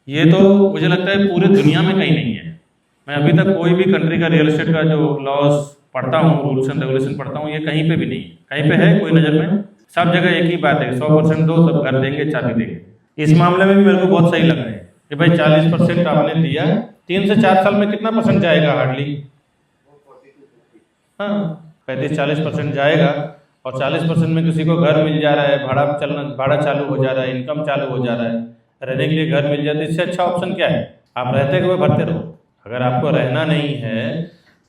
ये तो मुझे लगता है पूरे दुनिया में कहीं नहीं है। मैं अभी तक कोई भी कंट्री का रियल एस्टेट का जो लॉस पढ़ता हूँ, रूल्स एंड रेगुलेशन पढ़ता हूँ, ये कहीं पे भी नहीं है। कहीं पे है कोई नज़र में? सब जगह एक ही बात है, 100% दो तब घर देंगे, चाबी देंगे। इस मामले में भी मेरे को बहुत सही लग रहा है कि भाई 40% आपने दिया, 3 से 4 साल में कितना परसेंट जाएगा? हार्डली, हाँ 35-40% जाएगा। और 40% में किसी को घर मिल जा रहा है, भाड़ा चालू हो जा रहा है, इनकम चालू हो जा रहा है, रहने के लिए घर मिल जाता है। इससे अच्छा ऑप्शन क्या है? आप रहते हुए भरते रहो। अगर आपको रहना नहीं है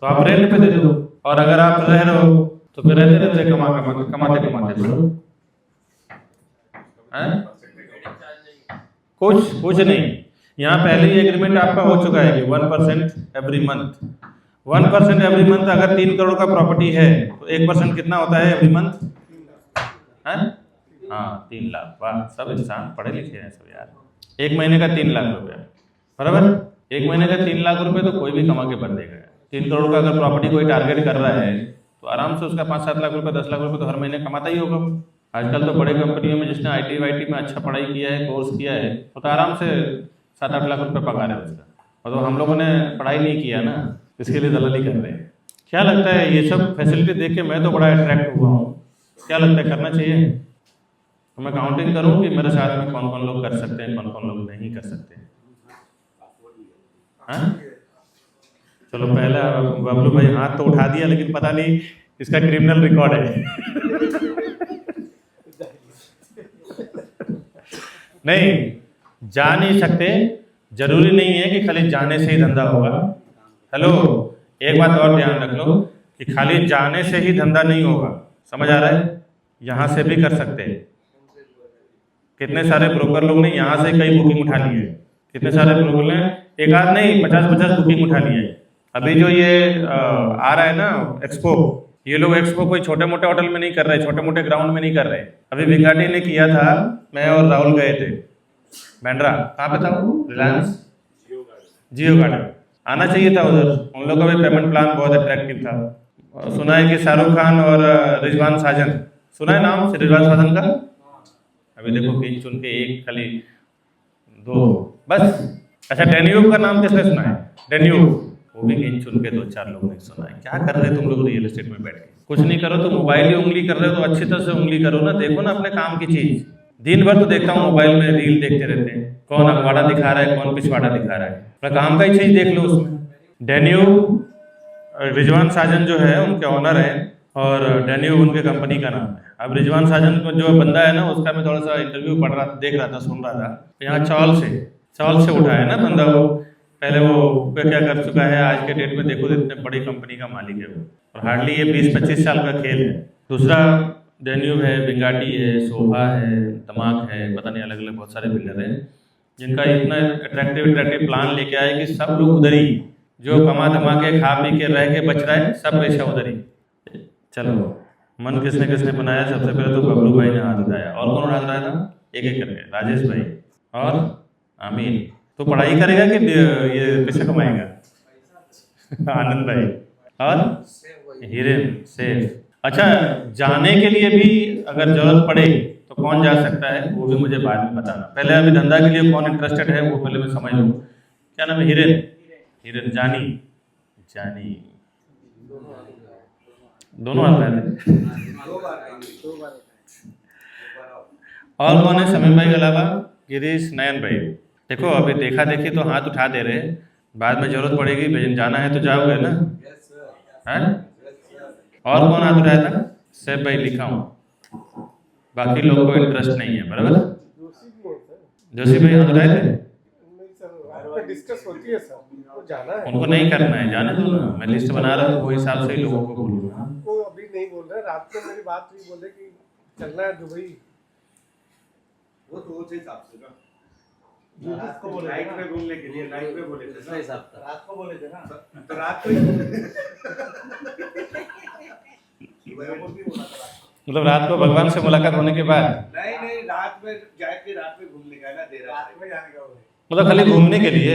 तो आप रेंट पे दे दो, और अगर आप रह रहे हो तो फिर रहते रहते कमाते भरो। कुछ नहीं। यहाँ पहले ही एग्रीमेंट आपका हो चुका है कि 1% एवरी मंथ। 1% every month. अगर 3 करोड़ का प्रॉपर्टी है तो 1% कितना होता है एवरी मंथ? हाँ 3 लाख। वाह, सब इंसान पढ़े लिखे हैं सब यार। 1 महीने का 3 लाख रुपया, बराबर। 1 महीने का 3 लाख रुपए तो कोई भी कमा के भर देगा। 3 करोड़ का अगर प्रॉपर्टी कोई टारगेट कर रहा है तो आराम से उसका 5-7 लाख रुपए, 10 लाख रुपए तो हर महीने कमाता ही होगा। आजकल तो बड़े कंपनियों में जिसने IT वाईटी में अच्छा पढ़ाई किया है, कोर्स किया है, वो तो आराम से 7-8 लाख रुपए पगार है उसका। और तो हम लोगों ने पढ़ाई नहीं किया ना, इसके लिए दलाली कर रहे हैं। क्या लगता है ये सब फैसिलिटी देख के मैं तो बड़ा अट्रैक्ट हुआ हूँ। क्या लगता है करना चाहिए? तो मैं काउंटिंग करूँ कि मेरे साथ में कौन कौन लोग कर सकते हैं, कौन कौन लोग नहीं कर सकते? हाँ चलो, पहला बबलू भाई हाथ तो उठा दिया, लेकिन पता नहीं इसका क्रिमिनल रिकॉर्ड है। नहीं, जा नहीं सकते। जरूरी नहीं है कि खाली जाने से ही धंधा होगा। हेलो, एक बात और ध्यान रख लो कि खाली जाने से ही धंधा नहीं होगा। समझ आ रहा है? यहाँ से भी कर सकते हैं। कितने सारे ब्रोकर लोग ने यहाँ से कई बुकिंग उठा ली है। कितने सारे ब्रोकर ने एक आध नहीं 50-50 बुकिंग उठा ली है। अभी जो ये आ रहा है ना एक्सपो, ये लोग एक्सपो कोई छोटे मोटे होटल में नहीं कर रहे, छोटे मोटे ग्राउंड में नहीं कर रहे। अभी भिंगाटी ने किया था, मैं और राहुल गए थे बैंड्रा। कहाँ पे था वो? रिलायंस जियो गार्डन। आना चाहिए था उधर। उन लोगों का भी पेमेंट प्लान बहुत अट्रैक्टिव था। सुना है कि शाहरुख खान और रिजवान साजन, सुना है नाम से रिजवान साजन का? अभी देखो गिन चुन के एक, खाली 2 बस। अच्छा, डेन्यूब का नाम किसने सुना है? डेन्यूब, वो भी गिन चुन के 2-4 लोगों ने सुना है। क्या कर रहे तुम लोग रियल एस्टेट में बैठ के? कुछ नहीं करो तो मोबाइल ही उंगली कर रहे हो तो अच्छी तरह से उंगली करो ना। देखो ना अपने काम की चीज। दिन भर तो देखता हूँ मोबाइल में रील देखते रहते हैं, कौन अखबाड़ा दिखा रहा है, कौन पिछवाड़ा दिखा रहा है। अपना काम का ही चीज देख लो उसमें। डेन्यूब, रिजवान साजन जो है उनके ऑनर है, और डेन्यूब उनके कंपनी का नाम है। अब रिजवान साजन को जो बंदा है ना, उसका मैं थोड़ा सा इंटरव्यू पढ़ रहा था, देख रहा था, सुन रहा था। यहाँ चौल से उठा है ना बंदा वो। पहले वो क्या कर चुका है, आज के डेट में देखो इतने बड़ी कंपनी का मालिक है वो। और हार्डली ये 20-25 साल का खेल है। दूसरा डेन्यूब है, भिंगाटी है, शोभा है, दमाक है, पता नहीं अलग अलग बहुत सारे बिल्डर हैं जिनका इतना अट्रैक्टिव प्लान लेके आए कि सब लोग उधर ही, जो कमा धमा के खा पी के रह के बच रहा है, सब पैसा उधर ही। चलो, मन किसने किसने बनाया? सबसे पहले तो बबलू भाई ने हाथ उठाया। और कौन हाथ उठाया था? एक एक करके राजेश भाई और आमीन। तो पढ़ाई करेगा कि ये पैसा कमाएगा? आनंद भाई और हिरेन सेफ। अच्छा, जाने के लिए भी अगर जरूरत पड़े तो कौन जा सकता है, वो भी मुझे बाद में बताना। पहले अभी धंधा के लिए कौन इंटरेस्टेड है वो पहले मैं समझ लूँ। क्या नाम है? हिरेन जानी दोनों आता है। और कौन है समीम भाई के अलावा? गिरीश, नयन भाई। देखो अभी देखा देखी तो हाथ उठा दे रहे, बाद में जरूरत पड़ेगी, भेजन जाना है तो जाओगे ना? है? और कौन हाथ उठाया था? सैफ भाई लिखा हूँ। बाकी लोग को इंटरेस्ट नहीं है, बराबर? जोशी भाई हाथ उठाए थे? डिस्कस होती है सर, उनको जाना है। उनको नहीं करना है, जाने दो ना। मैं लिस्ट बना रहा हूँ, वो हिसाब से ही लोगों को बोलूँगा। वो अभी नहीं बोल रहे, रात को मेरी बात हुई, बोले कि चलना है दुबई। वो तो उस हिसाब से ना, रात को बोले नाइट में घूमने के लिए, नाइट में बोले थे ना, हिसाब था। रात को बोले थे ना, तो रात को मतलब रात को भगवान से मुलाकात होने के बाद? नहीं, रात में जाके रात में घूमने का ना, देर रात में जाने का। मतलब खाली घूमने के लिए?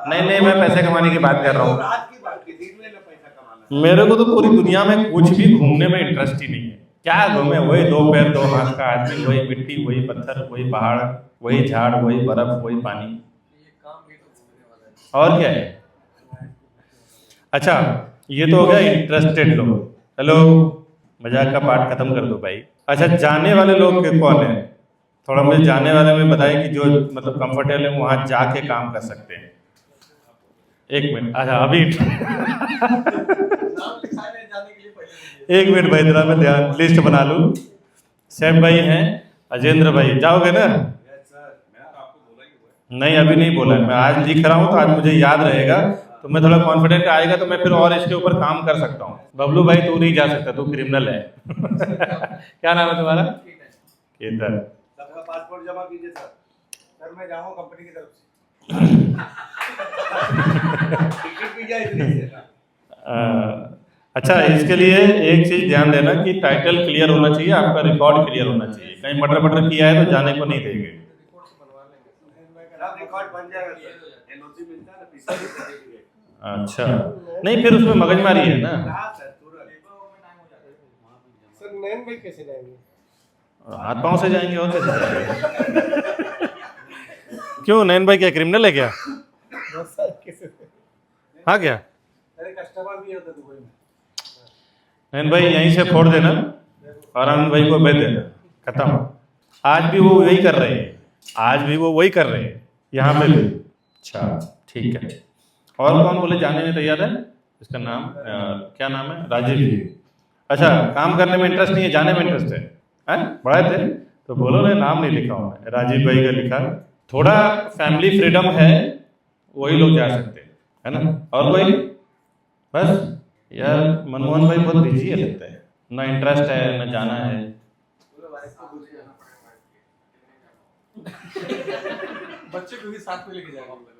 नहीं, मैं पैसे कमाने की बात कर रहा हूँ। रात की बात की, दिन में ना पैसा कमाना। मेरे को तो पूरी दुनिया में कुछ भी घूमने में इंटरेस्ट ही नहीं है। क्या घूमे? वही 2 पैर 2 हाथ का आदमी, वही मिट्टी, वही पत्थर, वही पहाड़, वही झाड़, वही बर्फ, वही पानी। और क्या है? अच्छा, ये तो हो गया इंटरेस्टेड लोग। हेलो, मजाक का पार्ट खत्म कर दो भाई। अच्छा, जाने वाले लोग कौन है? थोड़ा मुझे जाने वाले में बताएं कि जो मतलब कंफर्टेबल है वहां जाके काम कर सकते हैं। एक मिनट, अच्छा अभी एक मिनट भाई, जरा मैं ध्यान लिस्ट बना लूं। सैफ भाई हैं, अजेंद्र भाई, जाओगे ना? नहीं अभी नहीं बोला है, मैं आज लिख रहा हूँ तो आज मुझे याद रहेगा, तो मैं थोड़ा कॉन्फिडेंट आएगा तो मैं फिर और इसके ऊपर काम कर सकता हूँ। बबलू भाई तू नहीं जा सकता, तू क्रिमिनल है। क्या नाम है तुम्हारा? केतन। सबका पासपोर्ट जमा कीजिए सर। सर मैं जाऊंगा कंपनी की तरफ से। टिकट भी क्या इतनी है? अच्छा, इसके लिए एक चीज ध्यान देना कि टाइटल क्लियर होना चाहिए, आपका रिकॉर्ड क्लियर होना चाहिए। कहीं मटर मटर किया है तो जाने को नहीं देंगे। रिकॉर्ड बन जाएगा सर, एनओसी मिलता है ना, पिछले। अच्छा, नहीं फिर उसमें मगजमारी है ना। सर नैन भाई कैसे जाएंगे? हाथ पांव से जाएंगे और कैसे जाएंगे? क्यों, नैन भाई क्या क्रिमिनल है क्या? बस सर कैसे? हाँ क्या? अरे कस्टमर भी होता दुबई में। नैन भाई यहीं से फोड़ देना और आनंद भाई को भेज देना, खत्म। आज भी वो वही कर रहे हैं, आज भी वो वही कर रहे हैं यहाँ पे भी। अच्छा ठीक है। और कौन बोले जाने में तैयार है? इसका नाम क्या नाम है? राजीव जी। अच्छा, काम करने में इंटरेस्ट नहीं है, जाने में इंटरेस्ट है? बढ़ाए थे तो बोलो ना, नाम नहीं लिखा हूँ मैं, राजीव भाई का लिखा। थोड़ा फैमिली फ्रीडम है, वही लोग जा सकते हैं, है ना? और कोई? बस यार, मनमोहन भाई बहुत बिजी है लगता है, ना इंटरेस्ट है ना जाना है। बच्चे को भी साथ में लेके जाएंगे।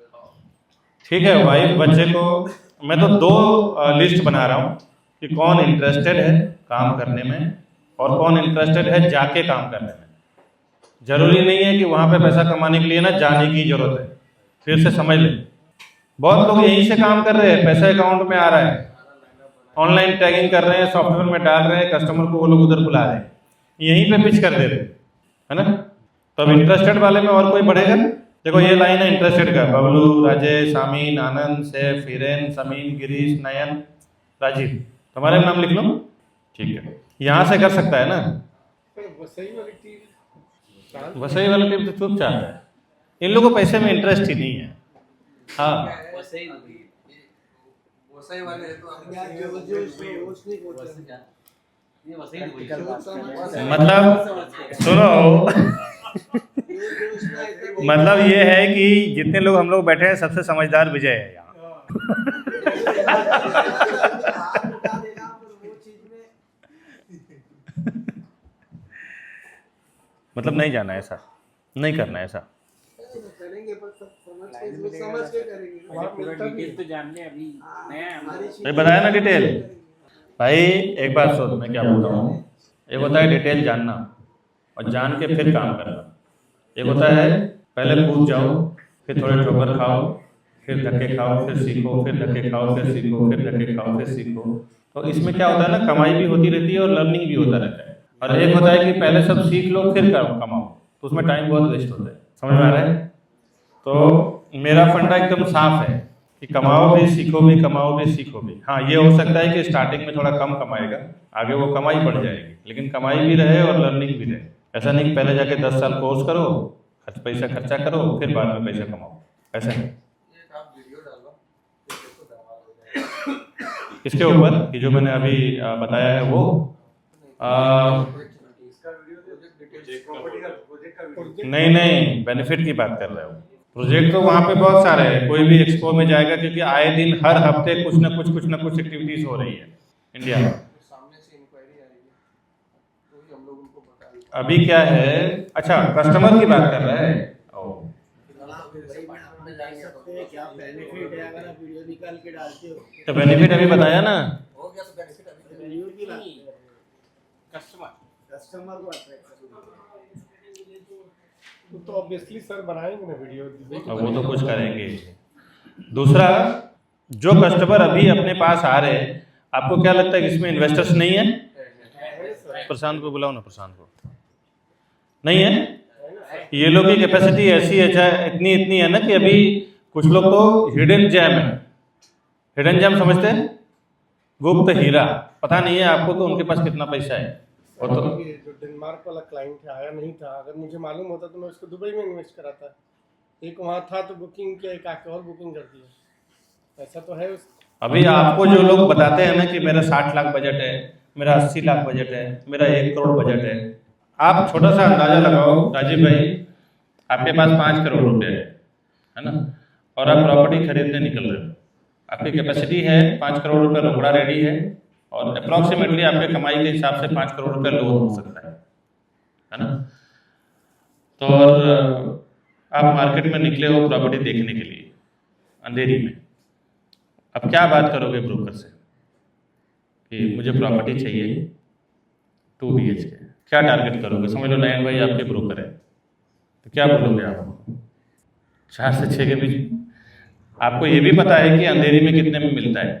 ठीक है, वाइफ बच्चे को, मैं तो दो लिस्ट बना रहा हूँ कि कौन इंटरेस्टेड है काम करने में और कौन इंटरेस्टेड है जाके काम करने में। जरूरी नहीं है कि वहां पे पैसा कमाने के लिए ना जाने की जरूरत है। फिर से समझ लें, बहुत लोग यहीं से काम कर रहे हैं, पैसा अकाउंट में आ रहा है, ऑनलाइन टैगिंग कर रहे हैं, सॉफ्टवेयर में डाल रहे हैं, कस्टमर को वो लोग उधर बुला रहे हैं, यहीं पे पिच कर दे रहे हैं, है ना? तो अब इंटरेस्टेड वाले में और कोई बढ़ेगा? देखो ये लाइन है इंटरेस्टेड का, बबलू, राजेश, सामीन, आनंद, सैफ, हिरेन, समीन, गिरीश, नयन, राजीव, तुम्हारे नाम लिख लो। ठीक है, यहाँ से कर सकता है ना? वसई वाली टीम, वसई वाला टीम तो चुपचाप है, इन लोगों को पैसे में इंटरेस्ट ही नहीं है। हाँ वसई वाले तो मतलब सुनो, मतलब ये है कि जितने लोग हम लोग बैठे हैं सबसे समझदार विजय है यहाँ। मतलब नहीं जाना है ऐसा, नहीं करना है ऐसा। करेंगे पर समझ के करेंगे। तो जानने अभी नया बताया ना डिटेल। भाई एक बात सुन, मैं क्या बोल रहा हूँ, एक होता है डिटेल जानना और जान के फिर काम करना। एक होता है पहले कूद जाओ, फिर थोड़े ठोकर खाओ, फिर धक्के खाओ, फिर सीखो, फिर धक्के खाओ, फिर सीखो, फिर धक्के खाओ, फिर सीखो। तो इसमें क्या होता है ना, कमाई भी होती रहती है और लर्निंग भी होता रहता है। और एक होता है कि पहले सब सीख लो फिर कमाओ, तो उसमें टाइम बहुत वेस्ट होता है। समझ में आ रहा है? तो मेरा फंडा एकदम साफ है कि कमाओ भी, सीखो भी, कमाओ भी, सीखो भी। हाँ, ये हो सकता है कि स्टार्टिंग में थोड़ा कम कमाएगा, आगे वो कमाई बढ़ जाएगी, लेकिन कमाई भी रहे और लर्निंग भी रहे। ऐसा नहीं कि पहले जाके 10 साल कोर्स करो, पैसा खर्चा करो, फिर बाद में पैसा कमाओ, ऐसा नहीं। किसके ऊपर कि जो मैंने अभी बताया है वो नहीं नहीं, बेनिफिट की बात कर रहे हो। प्रोजेक्ट तो वहाँ पे बहुत सारे हैं, कोई भी एक्सपो में जाएगा क्योंकि आए दिन हर हफ्ते कुछ ना कुछ एक्टिविटीज हो रही है इंडिया में। अभी क्या है, अच्छा कस्टमर की बात कर रहा है। तो बेनिफिट अभी बताया ना, कस्टमर को तो ऑब्वियसली सर बनाएंगे ना वीडियो। अब वो तो कुछ करेंगे। दूसरा, जो कस्टमर अभी अपने पास आ रहे हैं, आपको क्या लगता है कि इसमें इन्वेस्टर्स नहीं है? प्रशांत को बुलाओ ना, प्रशांत को। नहीं है? ये लोग की कैपेसिटी ऐसी है, इतनी है ना कि अभी कुछ लोग तो हिडन जेम है। हिडन जेम समझते हैं? गुप्त हीरा। पता नहीं है आपको तो उनके पास कितना पैसा है। और तो ये जो डेनमार्क वाला क्लाइंट है आया नहीं था, अगर मुझे मालूम होता तो मैं उसको दुबई में इन्वेस्ट कराता। एक वहाँ था तो बुकिंग किया, एक आके और बुकिंग कर दिया। ऐसा तो है उस अभी आपको जो लोग बताते हैं ना कि मेरा 60 लाख बजट है, मेरा 80 लाख बजट है, मेरा 1 करोड़ बजट है, आप छोटा सा अंदाजा लगाओ राजीव भाई, आपके पास 5 करोड़ रुपए है ना, और आप प्रॉपर्टी खरीदने निकल रहे हो, आपकी कैपेसिटी है 5 करोड़ रुपए रोकड़ा रेडी है, और अप्रॉक्सीमेटली आपके कमाई के हिसाब से 5 करोड़ रुपए लोन हो सकता है ना। तो और आप मार्केट में निकले हो प्रॉपर्टी देखने के लिए अंधेरी में, अब क्या बात करोगे ब्रोकर से कि मुझे प्रॉपर्टी चाहिए 2 BHK, क्या टारगेट करोगे? समझ लो नयन भाई आपके ब्रोकर है, तो क्या बोलोगे आप? 4 से 6 के बीच। आपको ये भी पता है कि अंधेरी में कितने में मिलता है?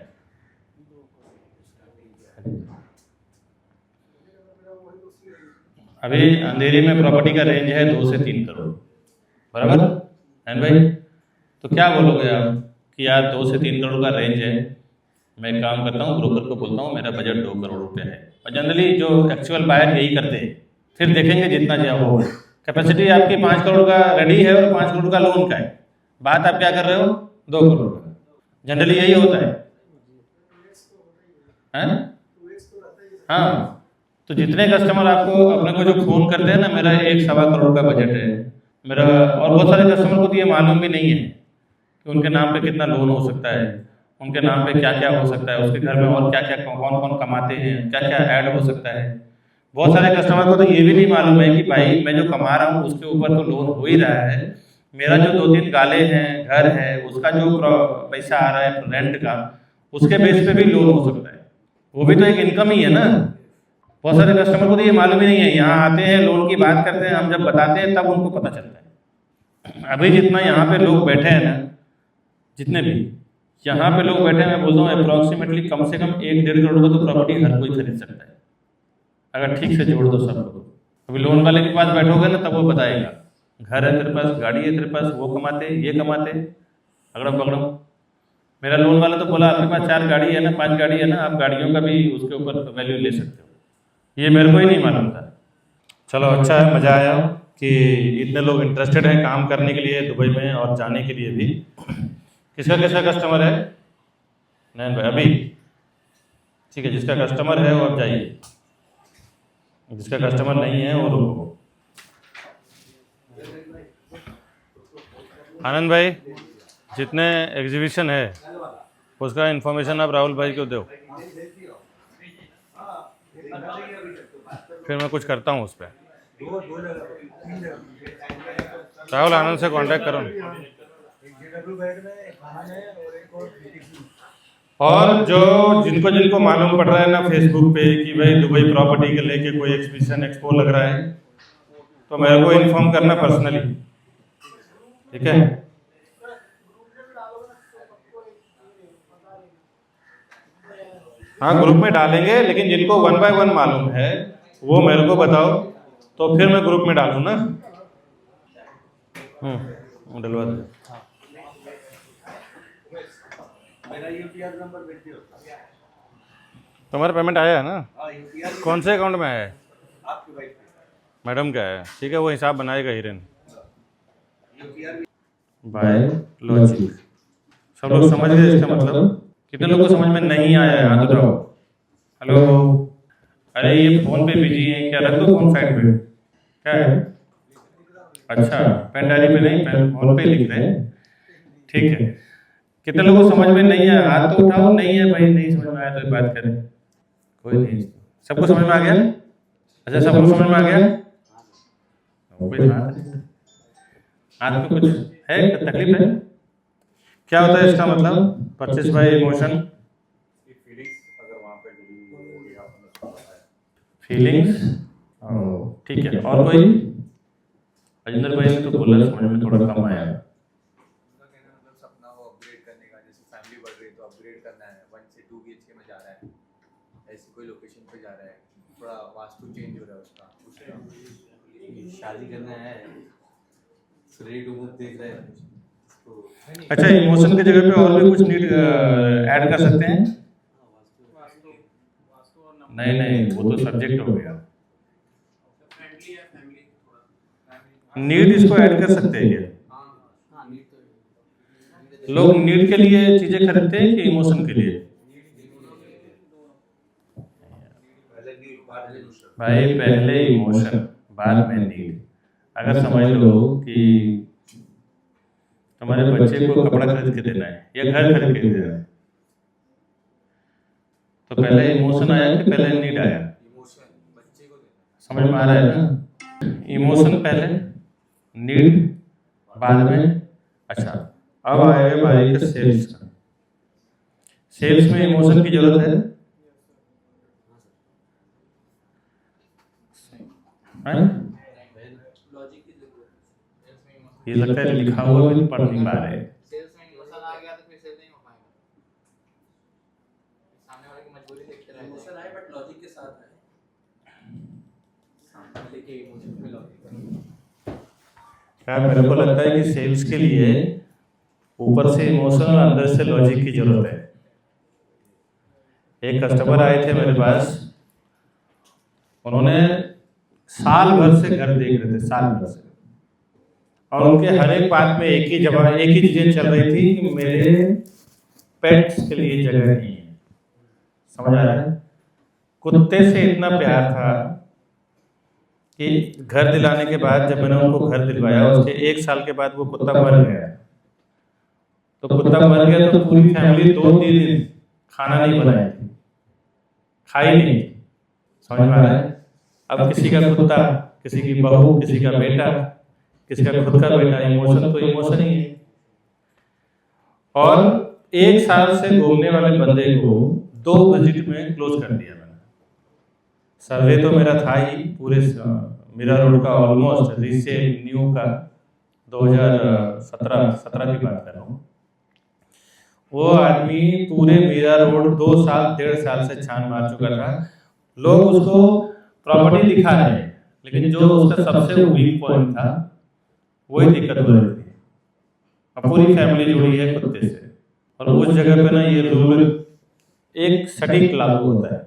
अभी अंधेरी में प्रॉपर्टी का रेंज है 2 से 3 करोड़, बराबर नयन भाई? तो क्या बोलोगे आप कि यार 2 से 3 करोड़ का रेंज है, मैं एक काम करता हूँ ब्रोकर को बोलता हूँ मेरा बजट 2 करोड़ रुपए है। और जनरली जो एक्चुअल बायर यही करते हैं, फिर देखेंगे जितना चाहे हो। कैपेसिटी आपकी 5 करोड़ का रेडी है और 5 करोड़ का लोन का है, बात आप क्या कर रहे हो? 2 करोड़ का। जनरली यही होता है, हैं? हाँ, तो जितने कस्टमर आपको अपने को जो फोन करते हैं ना, मेरा 1-1.25 करोड़ का बजट है मेरा, और बहुत सारे कस्टमर को तो ये मालूम भी नहीं है कि उनके नाम पे कितना लोन हो सकता है, उनके नाम पे क्या क्या हो सकता है, उसके घर में और क्या क्या कौन कौन कमाते हैं, क्या क्या ऐड हो सकता है। बहुत सारे कस्टमर को तो ये भी नहीं मालूम है कि भाई मैं जो कमा रहा हूँ उसके ऊपर तो लोन हो ही रहा है, मेरा जो 2-3 गाले हैं, घर है, उसका जो पैसा आ रहा है रेंट का, उसके बेस पे भी लोन हो सकता है। वो भी तो एक इनकम ही है ना। बहुत सारे कस्टमर को तो ये मालूम ही नहीं है, यहाँ आते हैं लोन की बात करते हैं, हम जब बताते हैं तब उनको पता चलता है। अभी जितना यहाँ पे लोग बैठे हैं ना, जितने भी यहाँ पे लोग बैठे हैं, मैं बोलता हूँ अप्रॉक्सीमेटली कम से कम 1-1.5 करोड़ का तो प्रॉपर्टी हर कोई खरीद सकता है, अगर ठीक से जोड़ दो सब लोग। अभी लोन वाले के पास बैठोगे ना तब वो बताएगा, घर है तेरे पास, गाड़ी है तेरे पास, वो कमाते ये कमाते, अगड़म बगड़म। मेरा लोन वाला तो बोला आपके पास 4 गाड़ी है ना, 5 गाड़ी है ना, आप गाड़ियों का भी उसके ऊपर वैल्यू ले सकते हो। ये मेरे को ही नहीं मालूम था। चलो अच्छा है, मज़ा आया कि इतने लोग इंटरेस्टेड हैं काम करने के लिए दुबई में और जाने के लिए भी। किसका किसका कस्टमर है? नैन भाई अभी ठीक है, जिसका कस्टमर है वो अब जाइए, जिसका कस्टमर नहीं है वो रुको। आनंद भाई जितने एग्जीबिशन है उसका इन्फॉर्मेशन आप राहुल भाई को दो, फिर मैं कुछ करता हूँ उस पर। राहुल आनंद से कांटेक्ट करो। और जो जिनको जिनको मालूम पड़ रहा है ना फेसबुक पे कि भाई दुबई प्रॉपर्टी के लेके कोई एग्जीबिशन एक्सपो लग रहा है, तो मेरे को इन्फॉर्म करना पर्सनली, ठीक है? हाँ ग्रुप में डालेंगे, लेकिन जिनको 1 बाय 1 मालूम है वो मेरे को बताओ, तो फिर मैं ग्रुप में डालूँ ना। डलवा दो। मेरा यूपीआई नंबर भेज दियो। तुम्हारा पेमेंट आया है ना? कौन से अकाउंट में है? आपकी वाइफ मैडम का है, ठीक है, वो हिसाब बनाएगा हिरेन यूपीआई बाय लॉजिक। सब लोग समझ गए इसका मतलब? कितने लोगों को समझ में नहीं आया है? हाथ उठाओ। हेलो, अरे ये फोन पे बिजी है क्या? रख दो फोन साइड पे। क्या है? अच्छा, पेन डायरी पे नहीं, पेन फोन पे लिख रहे हैं, ठीक है। कितने लोगों को समझ में नहीं आया? हाथ तो उठाओ। नहीं है भाई, नहीं समझ में आया तो बात करें, कोई नहीं। सबको समझ में आ गया? अच्छा सबको समझ में आ गया? कोई हाथ पे कुछ है, तकलीफ है? क्या होता है इसका मतलब? परचेस बाय इमोशन, फीलिंग्स, ठीक है। और कोई? अजिंदर भाई ने तो बोला समझ में थोड़ा कम आया। सपना वो अपग्रेड करने का, जैसे फैमिली बढ़ रही है तो अपग्रेड करना है, 1 से 2 BHK में जा रहा है, ऐसी कोई लोकेशन पे जा रहा है, थोड़ा वास्तु चेंज हो रहा है उसका, शादी करना है, रेडी टू मूव देख रहा है, अच्छा, इमोशन की जगह पे और भी कुछ नीड ऐड कर सकते हैं? नहीं नहीं, वो तो सब्जेक्ट हो गया। नीड इसको ऐड कर सकते हैं क्या? लोग नीड के लिए चीजें खरीदते हैं कि इमोशन के लिए? भाई पहले इमोशन बाद में नीड। अगर समझ लो कि तुम्हारे बच्चे को कपड़ा खरीद के देना है या घर खरीद के देना है, तो पहले इमोशन आया कि पहले नीड आया? समझ में आ रहा है ना? इमोशन पहले, नीड बाद में। अच्छा, अब आएगा बारी का सेल्स का। सेल्स में इमोशन की जरूरत है? ये लगता है लिखा हुआ भी पढ़ नहीं पा रहे। सेल्स में इमोशन आ गया तो फिर सेल नहीं हो पाएगा। सामने वाले की मजबूरी देखते रह इमोशन आए बट लॉजिक के साथ आए। सामने वाले के इमोशन पे लॉजिक। क्या मेरे को लगता है कि सेल्स के लिए ऊपर से इमोशन और अंदर से लॉजिक की जरूरत है। एक कस्टमर आए थे मेरे पास, उन्होंने साल भर से घर देख रहे थे, साल भर से, और उनके हर एक बात में एक ही चीजें चल रही थी कि मेरे पेट्स के लिए जगह नहीं है। समझ आ रहा है? कुत्ते से इतना प्यार था कि घर दिलाने के बाद जब मैंने उनको घर दिलवाया, उसके 1 साल के बाद वो कुत्ता मर गया। तो कुत्ता मर गया तो पूरी फैमिली 2-3 दिन खाना नहीं बनाई थी, खाई नहीं। समझ में आ रहा है? अब किसी का कुत्ता, किसी की बहू, किसी का बेटा, किसी का खुद का बेटा, इमोशन तो इमोशन ही है। और 1 साल से घूमने वाले बंदे को 2 विजिट में क्लोज कर दिया मैंने। सर्वे तो मेरा था ही पूरे मीरा रोड का, ऑलमोस्ट रीसेल न्यू का 2017 की बात कर रहा हूँ। वो आदमी पूरे मीरा रोड 1.5 साल से छान मार चुका था। लोग उसको प्रॉपर्टी दिखा रहे हैं, लेकिन जो उसका सबसे वीक पॉइंट था वही दिक्कत हो रही थी। अब पूरी फैमिली जुड़ी है कुत्ते से, और उस जगह पे ना ये रूल एक सटीक लागू होता है।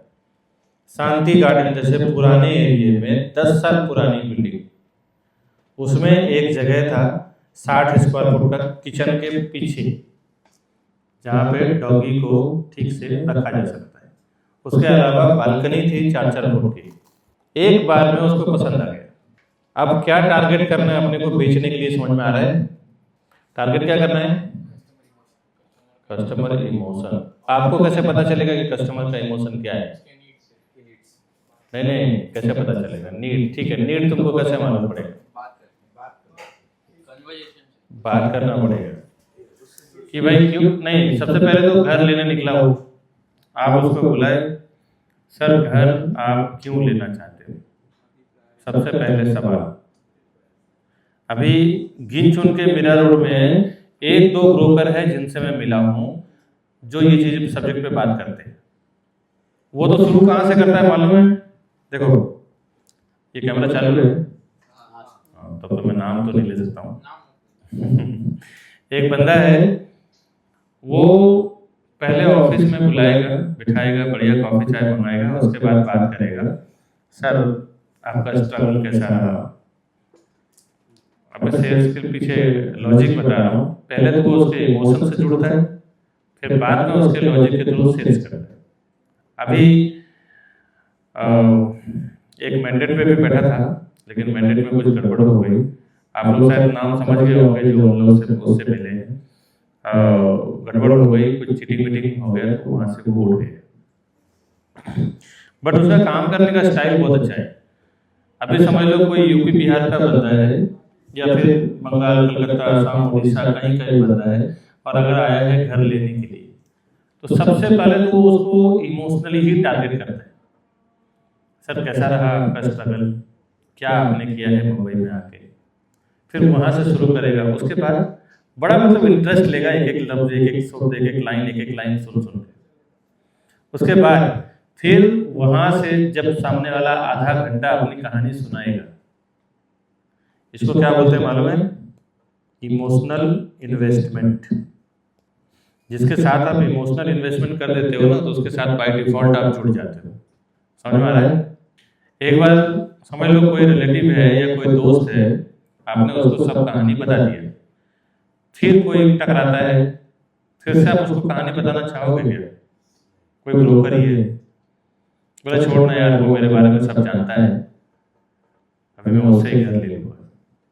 शांति गार्डन जैसे पुराने एरिया में 10 साल पुरानी बिल्डिंग, उसमें एक जगह था 60 स्क्वायर फुट का किचन के पीछे, जहाँ पे डॉगी को ठीक से रखा जा सकता है। उसके अलावा बालकनी थी 4-4 फुट की। एक बार में उसको पसंद आ गया। अब क्या टारगेट करना है अपने को बेचने के लिए, समझ में आ रहा है? टारगेट क्या करना है? Customer emotion. आपको कैसे पता चलेगा कि कस्टमर का इमोशन क्या है? नहीं, कैसे पता चलेगा? नीड, ठीक है, नीड तुमको कैसे मालूम पड़ेगा? बात करना पड़ेगा कि भाई क्यों नहीं। सबसे पहले तो घर लेने निकला हो, आप उसको बुलाए, सर घर आप क्यों लेना चाहते हो? सबसे पहले सवाल। अभी गिन चुन के मीरा रोड में 1-2 ब्रोकर है जिनसे मैं मिला हूँ जो ये चीज सब्जेक्ट पे बात करते हैं। वो तो शुरू कहाँ से करता है मालूम है? देखो ये कैमरा चालू है, तब तो मैं नाम तो नहीं ले सकता हूँ। एक बंदा है, वो पहले ऑफिस में बुलाएगा, बिठाएगा, बढ़िया कॉफी चाय मंगाएगा, उसके बाद बात करेगा, सर आपका स्ट्रगल कैसा रहा। अब सेल्स के पीछे लॉजिक बता रहा हूँ। पहले तो वो उसके इमोशन से जुड़ता है, फिर बाद में उसके लॉजिक के थ्रू सेल्स करता है। अभी एक मैंडेट पे भी बैठा था, लेकिन मैंडेट में कुछ गड़बड़ हो गई। आप लोग शायद नाम समझ गए होंगे जो हम लोग से उससे मिले हैं। गड़बड़ हो गई, कुछ चीटिंग वीटिंग हो गया, तो वहाँ से वो उठ गए। बट उसका काम करने का स्टाइल बहुत अच्छा है। अभी समझ लो कोई यूपी बिहार का बंदा है, या फिर बंगाल, कलकत्ता, असम, उड़ीसा कहीं का बंदा है, और अगर आया है घर लेने के लिए, तो सबसे पहले तो उसको इमोशनली ही टारगेट करता है। सर कैसा रहा आपका स्ट्रगल, क्या आपने किया है मुंबई में आके, फिर वहाँ से शुरू करेगा। उसके बाद बड़ा मतलब इंटरेस्ट लेगा, एक एक लफ्ज, एक एक शब्द, एक एक लाइन सुन के। उसके बाद फिर वहाँ से जब सामने वाला आधा घंटा अपनी कहानी सुनाएगा, इसको क्या बोलते हैं मालूम है? Emotional investment. जिसके साथ आप इमोशनल इन्वेस्टमेंट कर देते हो ना, तो उसके साथ बाय डिफॉल्ट आप जुड़ जाते हो। समझ में आ रहा है? एक बार समझ लो कोई रिलेटिव है या कोई दोस्त है, आपने उसको सब कहानी बता दिया, फिर कोई टकराता है, फिर से आप उसको कहानी बताना चाहोगे क्या? कोई ब्रोकर ही है, बोला छोड़ना यार, वो मेरे बारे में सब जानता है, अभी मैं उससे ही घर ले लूँगा।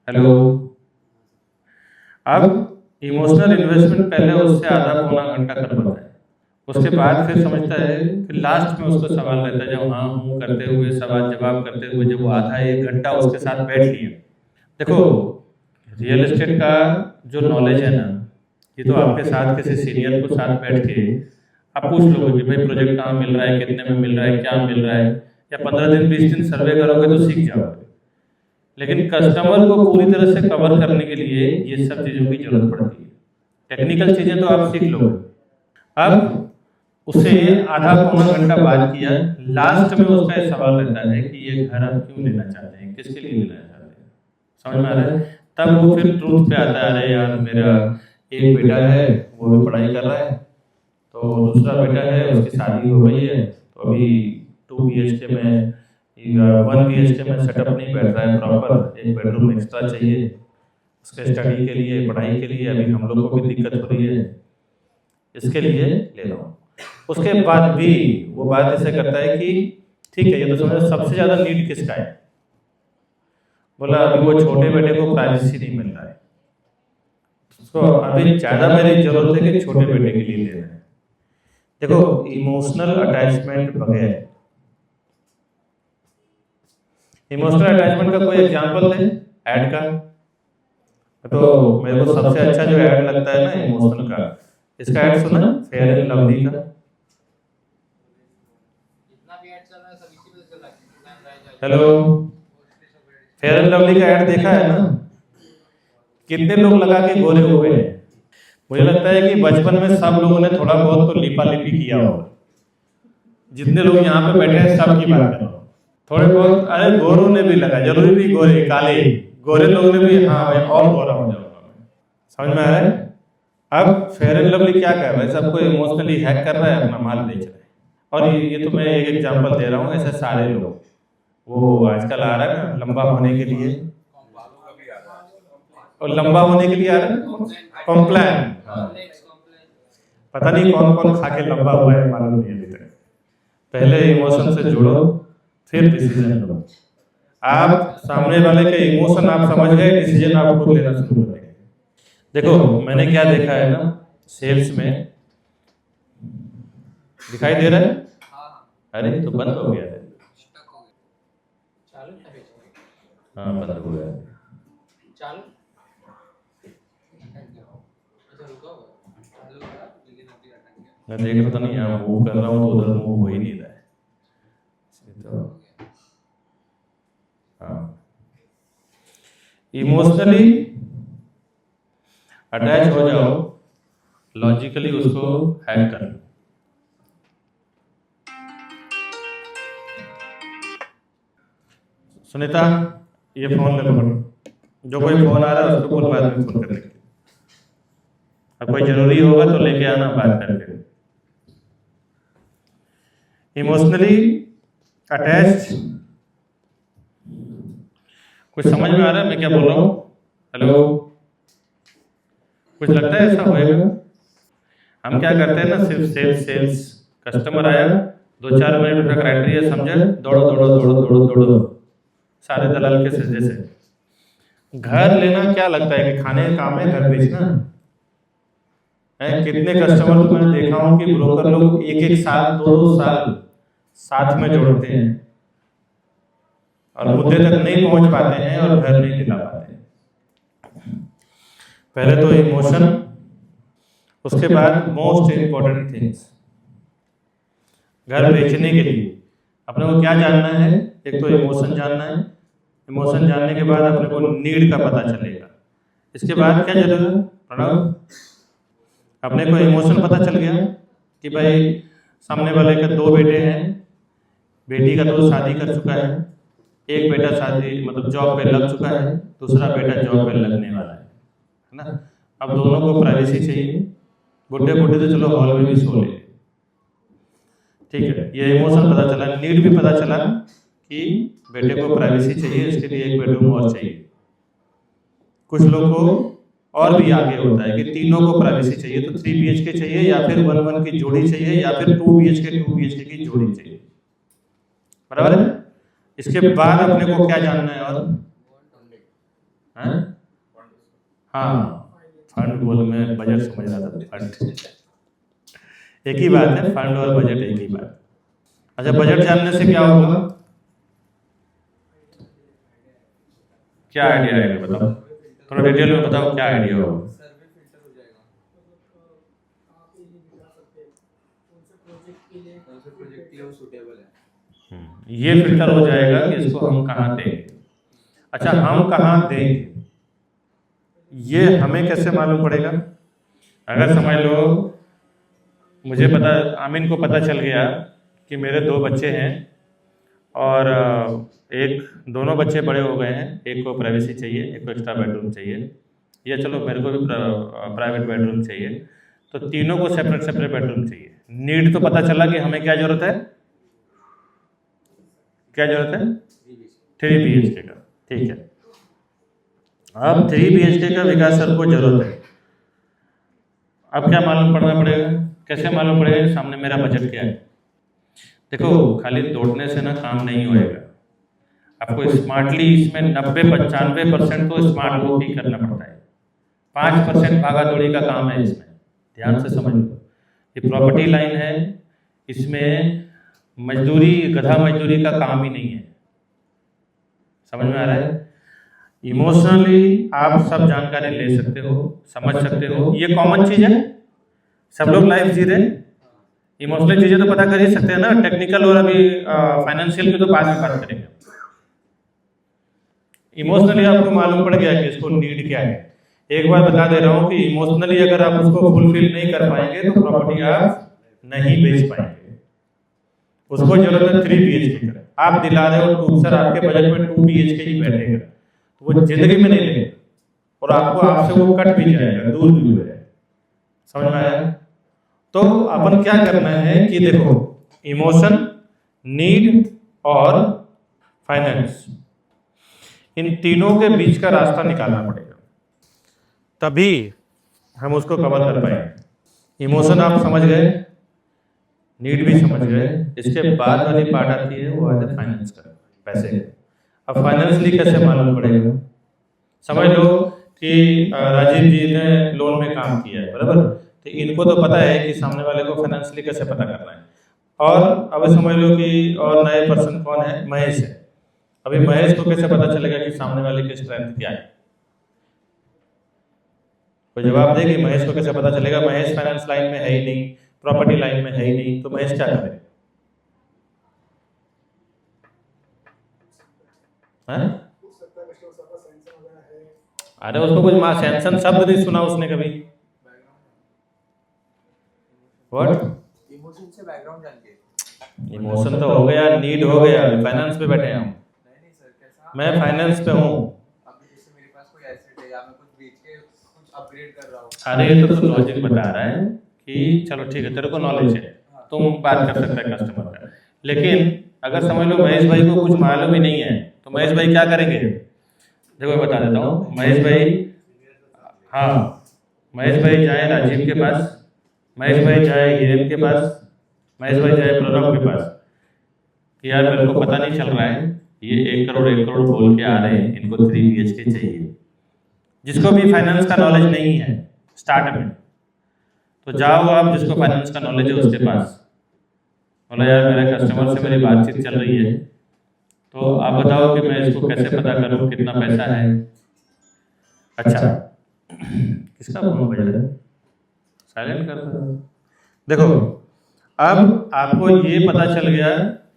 हेलो, अब इमोशनल इन्वेस्टमेंट पहले उससे आधा पौना घंटा कर पाता है, उसके बाद फिर समझता है, फिर लास्ट में उसको सवाल रहता है, जब हाँ हूँ करते हुए सवाल जवाब करते हुए जब वो आधा एक घंटा उसके साथ बैठ लिए। देखो रियल एस्टेट का जो नॉलेज है ना, ये तो आपके साथ किसी सीनियर को साथ बैठ के आप पूछ लोगे कि भाई प्रोजेक्ट कहाँ मिल रहा है, कितने में मिल रहा है, क्या मिल रहा है, या 15 दिन 20 दिन सर्वे करोगे तो सीख जाओगे। लेकिन कस्टमर को पूरी तरह से कवर करने के लिए ये सब चीज़ों की जरूरत पड़ती है। टेक्निकल चीज़ें तो आप सीख लोगे। अब उससे आधा पौना घंटा बात किया, लास्ट में उसका एक सवाल रहता है कि ये घर आप क्यों लेना चाहते हैं, किसके लिए लेना चाहते हैं। समझ में आ रहा है? तब वो फिर ट्रूथ पे आता है, अरे यार मेरा एक बेटा है वो भी पढ़ाई कर रहा है, तो दूसरा बेटा है उसकी शादी हो गई है, तो अभी 2 BHK में 1 BHK में सेटअप नहीं बैठ रहा है प्रॉपर, एक बेडरूम एक्स्ट्रा चाहिए उसके स्टडी के लिए, पढ़ाई के लिए। अभी हम लोग को भी दिक्कत हो रही है, इसके लिए ले रहा हूँ। उसके बाद भी वो बात ऐसे करता है कि ठीक है, ये तो समझो सबसे ज़्यादा नीड किसका है। बोला अभी वो छोटे बेटे को प्राइवेसी नहीं मिल रहा है, तो अभी ज़्यादा मेरी जरूरत है कि छोटे बेटे के लिए लेना है। देखो इमोशनल अटैचमेंट बगैर, इमोशनल अटैचमेंट का कोई एग्जांपल दे ऐड का। तो मेरे को सबसे अच्छा जो ऐड लगता है ना इमोशनल का, इसका ऐड सुना, फेयर एंड लवली का। हेलो, फेयर एंड लवली का ऐड देखा है ना? कितने लोग लगा के गोरे हुए हैं। मुझे लगता है कि बचपन में सब लोगों ने थोड़ा बहुत तो लिपा लिपी किया होगा। जितने लोग यहाँ पे बैठे हैं सब की बात करो, थोड़े बहुत, अरे गोरों ने भी लगा, जरूरी नहीं गोरे, काले गोरे लोग ने भी, हाँ भाई और गोरा हो जाऊंगा। समझ में आ रहा है? अब फेयर एंड लवली क्या कर रहा है, सबको इमोशनली हैक कर रहा है, अपना माल बेच रहा है। और ये तो मैं एक एग्जांपल दे रहा हूँ, ऐसे सारे लोग, वो आजकल आ रहा है ना लंबा होने के लिए, और लंबा होने के लिए आ रहा है कॉम्प्लान। पता नहीं कौन कौन खा के लंबा हुआ है, मालूम नहीं अभी तक। पहले इमोशन से जुड़ो, फिर डिसीजन लो। आप सामने वाले के इमोशन आप समझ गए, डिसीजन आप खुद लेना शुरू कर देंगे। देखो मैंने क्या देखा है ना, सेल्स में दिखाई दे रहा है, अरे तो बंद हो गया है, हाँ बंद हो गया है। मैं देख रहा था नहीं, यहाँ मूव कर रहा हूँ तो उधर मूव हो ही नहीं रहा है। तो हाँ, इमोशनली अटैच हो जाओ, लॉजिकली उसको हैक कर लो। सुनीता ये फोन ले लो, जो कोई फोन आ रहा है उसको बोल बाद में फोन करने के लिए, अब कोई जरूरी होगा तो लेके आना बात करके। इमोशनली अटैच, कुछ समझ में आ रहा है मैं क्या बोल रहा हूँ? हेलो, कुछ लगता है ऐसा होएगा? हम क्या करते हैं ना, सिर्फ सेल्स कस्टमर आया 2-4 मिनट का क्राइटेरिया समझा, दौड़ो दौड़ो दौड़ो दौड़ो दौड़ो, सारे दलाल के सजे से। घर लेना क्या लगता है कि खाने का काम है, घर बेचना है। कितने कस्टमर तो मैंने देखा हूँ कि ब्रोकर लोग 1-1 साल 2-2 साल साथ में जोड़ते हैं और मुद्दे तक नहीं पहुंच पाते हैं और घर नहीं दिला पाते हैं। पहले तो इमोशन, उसके बाद मोस्ट इम्पोर्टेंट थिंग्स। घर बेचने के लिए अपने को क्या जानना है, एक तो इमोशन जानना है, इमोशन जानने के बाद अपने को नीड का पता चलेगा। इसके बाद क्या चलेगा प्रणव, अपने को इमोशन पता चल गया कि भाई सामने वाले के 2 बेटे हैं, बेटी का तो शादी कर चुका है, एक बेटा शादी मतलब जॉब पे लग चुका है, दूसरा बेटा जॉब पे लगने वाला है ना। अब दोनों को प्राइवेसी चाहिए, बुढ़े बुढ़े तो चलो हॉल में भी सो ले, ठीक है। ये इमोशन पता चला, नीड भी पता चला कि बेटे को प्राइवेसी चाहिए, इसके लिए एक बेडरूम और चाहिए। कुछ लोग को और भी आगे होता है कि तीनों को प्राइवेसी चाहिए, तो 3 BHK चाहिए या फिर 1-1 की जोड़ी चाहिए या फिर 2 BHK की जोड़ी चाहिए, बराबर है। इसके बाद अपने को क्या जानना है और हाँ फंड बोल में बजट समझ रहा था, फंड एक ही बात है, फंड और बजट एक ही बात। अच्छा, बजट जानने से क्या होगा, क्या आइडिया है बताओ, थोड़ा डिटेल में बताओ क्या आइडिया होगा। सर्वे फिल्टर हो जाएगा, कौन से प्रोजेक्ट के लिए वो सूटेबल है, ये फिल्टर हो जाएगा कि इसको हम कहाँ दें। अच्छा, हम कहाँ दें ये हमें कैसे मालूम पड़ेगा। अगर समझ लो मुझे पता, आमिन को पता चल गया कि मेरे 2 बच्चे हैं और दोनों बच्चे बड़े हो गए हैं, एक को प्राइवेसी चाहिए, एक को एक्स्ट्रा बेडरूम चाहिए, या चलो मेरे को भी प्राइवेट बेडरूम चाहिए, तो तीनों को सेपरेट सेपरेट बेडरूम चाहिए। नीड तो पता चला कि हमें क्या जरूरत है, क्या जरूरत है 3 BHK का, ठीक है। अब 3 BHK का विकास सर को जरूरत है। अब क्या मालूम पड़ना पड़ेगा, कैसे मालूम पड़ेगा कि सामने मेरा बजट क्या है। देखो खाली दौड़ने से ना काम नहीं होएगा, आपको स्मार्टली इसमें 90-95% तो स्मार्ट वर्क ही करना पड़ता है, 5% भागा दौड़ी का काम है इसमें, ध्यान से समझ लो। ये प्रॉपर्टी लाइन है, इसमें मजदूरी, गधा मजदूरी का काम ही नहीं है, समझ में आ रहा है। इमोशनली आप सब जानकारी ले सकते हो, समझ सकते हो, ये कॉमन चीज है, सब लोग लाइफ जी रहे, इमोशनल चीजें तो पता कर ही सकते हैं ना। टेक्निकल और अभी फाइनेंशियल की तो बाद में बात करेंगे। इमोशनली आपको मालूम पड़ गया कि इसको नीड क्या है। एक बार बता दे रहा हूँ कि इमोशनली अगर आप उसको फुलफिल नहीं कर पाएंगे तो प्रॉपर्टी आप नहीं बेच पाएंगे। उसको जरूरत है 3 BHK का, आप दिला रहे हो सर आपके बजट में 2 BHK ही बैठेगा, तो वो जिंदगी में नहीं लेगा और आपको आपसे वो कट भी जाएगा, दूर भी हो जाएगा, समझ में आया। तो अपन क्या करना है कि देखो इमोशन, नीड और फाइनेंस, इन तीनों के बीच का रास्ता निकालना पड़ेगा, तभी हम उसको कवर कर पाएंगे। इमोशन आप समझ गए, नीड भी समझ गए, इसके बाद वाली पार्ट आती है वो आती है फाइनेंस का, पैसे का। अब फाइनेंशियली कैसे मालूम पड़ेगा, समझ लो कि राजीव जी ने लोन में काम किया है, बराबर, तो इनको तो पता है कि सामने वाले को फाइनेंशियली कैसे पता करना है। और अब समझ लो कि और नए पर्सन कौन है, महेश है। अभी महेश को कैसे पता चलेगा कि सामने वाले की स्ट्रेंथ क्या है, कोई जवाब दे कि महेश को कैसे पता चलेगा। महेश फाइनेंस लाइन में है ही नहीं, प्रॉपर्टी लाइन में है ही नहीं, तो महेश क्या करे, अरे उसको कुछ सैमसन शब्द नहीं सुना उसने कभी, व्हाट इमोशन से बैकग्राउंड जान के। इमोशन तो हो गया, नीड हो गया, फाइनेंस पे बैठे हैं हम। नहीं सर, कैसा मैं फाइनेंस पे हूँ। अभी जैसे मेरे पास कोई एसेट है या मैं कुछ बेच के कुछ अपग्रेड कर रहा हूँ। अरे ये तो लॉजिक बता रहा है कि चलो ठीक है तेरे को नॉलेज है, तुम बात कर सकते हैं कस्टमर का, लेकिन अगर समझ लो महेश भाई को कुछ मालूम ही नहीं है तो महेश भाई क्या करेंगे। देखो मैं बता देता हूँ, महेश भाई, हाँ महेश भाई जाए राजीव के पास, महेश भाई जाए हिरेन के पास, महेश भाई जाए प्रणव के पास, कि यार मेरे को पता नहीं चल रहा है, ये 1 करोड़ बोल के आ रहे हैं, इनको 3 BHK चाहिए। जिसको भी फाइनेंस का नॉलेज नहीं है स्टार्ट में, तो जाओ आप जिसको फाइनेंस का नॉलेज है उसके पास, बोला यार मेरे कस्टमर से मेरी बातचीत चल रही है, तो आप बताओ कि मैं इसको कैसे पता करूं कितना पैसा है। अच्छा किसका फोन बज रहा है, साइलेंट कर दो। देखो अब आपको ये पता चल गया,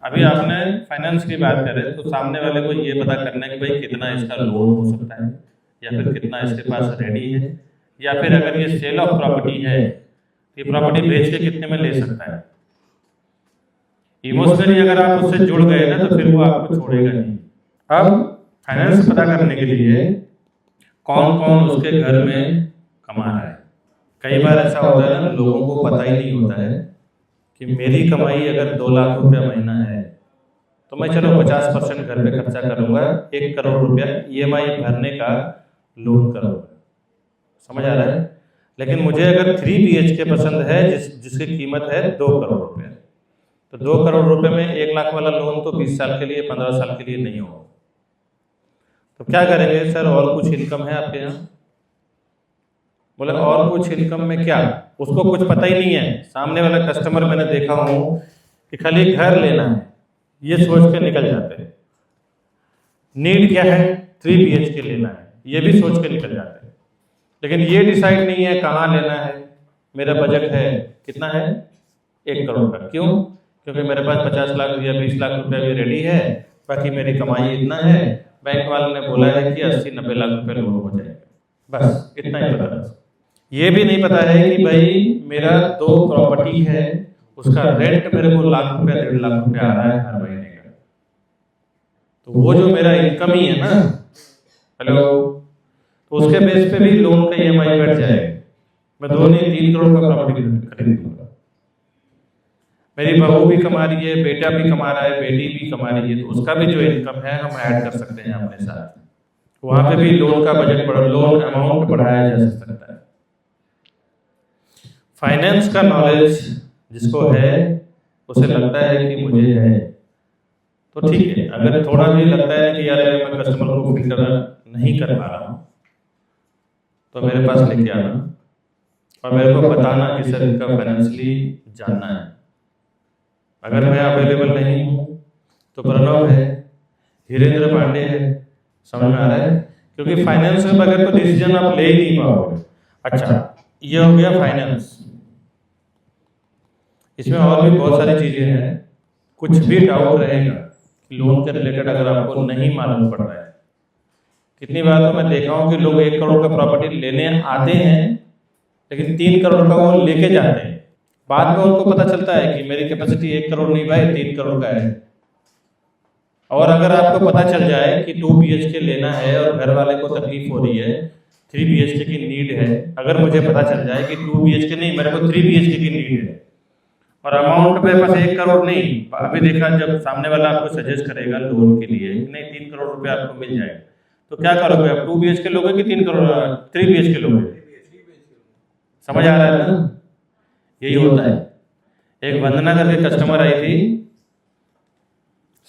अभी आपने फाइनेंस की बात करे तो सामने वाले को ये पता करना है कि भाई कितना इसका लोन हो सकता है, या फिर कितना इसके पास रेडी है, या फिर अगर ये सेल ऑफ प्रॉपर्टी है ये प्रॉपर्टी बेच के कितने में ले सकता है। इमोशनली अगर आप उससे जुड़ गए ना तो फिर वो आपको छोड़ेगा नहीं। अब फाइनेंस पता करने के लिए कौन कौन उसके घर में कमा रहा है। कई बार ऐसा होता है ना, लोगों को पता ही नहीं होता है कि मेरी कमाई अगर 2 लाख रुपया महीना है तो मैं चलो 50% घर पे खर्चा करूंगा, 1 करोड़ रुपया EMI भरने का लोन करूंगा। समझ आ रहा है। लेकिन मुझे अगर 3 BHK पसंद है जिसकी कीमत है 2 करोड़ रुपया, तो 2 करोड़ रुपए में 1 लाख वाला लोन तो 20 साल के लिए 15 साल के लिए नहीं होगा। तो क्या करेंगे सर, और कुछ इनकम है आपके यहाँ? बोले और कुछ इनकम में क्या, उसको कुछ पता ही नहीं है। सामने वाला कस्टमर मैंने देखा हूँ कि खाली घर लेना है ये सोच के निकल जाते हैं। नीड क्या है, 3 BHK लेना है ये भी सोच के निकल जाते हैं, लेकिन ये डिसाइड नहीं है कहाँ लेना है। मेरा बजट है कितना है, 1 करोड़ का। क्यों? क्योंकि मेरे पास 50 लाख या 20 लाख रुपया भी रेडी है, बाकी मेरी कमाई इतना है, बैंक वाले ने बोला है कि 80-90 लाख रुपए लोन हो जाएगा, बस इतना ही पता है। ये भी नहीं पता है कि भाई मेरा 2 प्रॉपर्टी है, उसका रेंट मेरे को लाख रुपया 1.5 लाख रुपया आ रहा है हर महीने का। तो वो जो मेरा इनकम ही है ना, हेलो, तो उसके बेस पे भी लोन का EMI बैठ जाएगा। मैं 2 नहीं 3 करोड़ का प्रॉपर्टी खरीद लूंगा। मेरी बहू भी कमा रही है, बेटा भी कमा रहा है, बेटी भी कमा रही है, तो उसका भी जो इनकम है हम ऐड कर सकते हैं अपने साथ। वहां पे भी लोन का बजट लोन अमाउंट बढ़ाया जा सकता है। फाइनेंस का नॉलेज जिसको है उसे लगता है कि मुझे है तो ठीक है। अगर थोड़ा भी लगता है कि यार मैं कस्टमर को फिल्टर नहीं कर पा रहा हूँ तो मेरे पास लेके आना और मेरे को बताना कि सर इनका फाइनेंशियली जानना है। अगर मैं अवेलेबल नहीं हूँ तो प्रणव है, हीरेंद्र पांडे है, समझ में आ रहा है। क्योंकि फाइनेंस में बगैर तो डिसीजन आप ले ही नहीं पाओगे। अच्छा, ये हो गया फाइनेंस। इसमें और भी बहुत सारी चीजें हैं। कुछ भी डाउट रहेगा लोन के रिलेटेड अगर आपको नहीं मालूम पड़ रहा है, कितनी बार तो मैं देखा हूँ कि लोग 1 करोड़ का प्रॉपर्टी लेने आते हैं लेकिन 3 करोड़ का वो लेके जाते हैं। बाद में उनको पता चलता है कि मेरी कैपेसिटी 1 करोड़ नहीं भाई 3 करोड़ का है। और अगर आपको पता चल जाए कि 2 BHK लेना है और घर वाले को तकलीफ हो रही है, 3 BHK की नीड है, अगर मुझे पता चल जाए कि 2 BHK नहीं मेरे को 3 BHK की नीड है और अमाउंट मेरे पास 1 करोड़ नहीं, अभी देखा जब सामने वाला आपको सजेस्ट करेगा लोन के लिए कि नहीं 3 करोड़ रुपया आपको मिल जाएगा, तो क्या करोगे आप? 2 BHK लोगे कि 3 BHK लोगे? समझ आ रहा है ना? यही होता है। एक वंदना करके कस्टमर आई थी,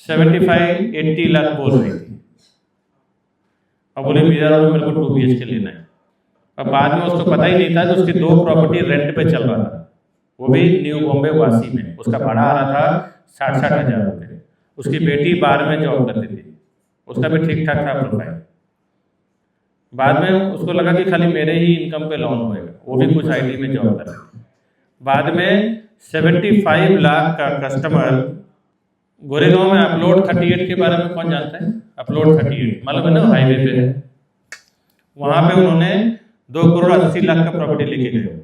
75-80 लाख बोल रही थी और बोले मेरे को 2 BHK लेना है। और बाद में उसको पता ही नहीं था कि उसकी 2 प्रॉपर्टी रेंट पे चल रहा था, वो भी न्यू बॉम्बे वासी में। उसका भाड़ा आ रहा था 60-60 हज़ार रुपये। उसकी बेटी बाहर में जॉब करती थी, उसका भी ठीक ठाक था प्रोफाइल। बाद में उसको लगा कि खाली मेरे ही इनकम पे लोन होएगा, वो भी कुछ IT में जॉब कर रहा था। बाद में 75 लाख का कस्टमर गोरेगांव में अपलोड 38 के बारे में कौन जानता है? अपलोड 38 मालूम है ना, हाईवे पे है। वहां पे उन्होंने 2 करोड़ 80 लाख का प्रॉपर्टी लेके गए,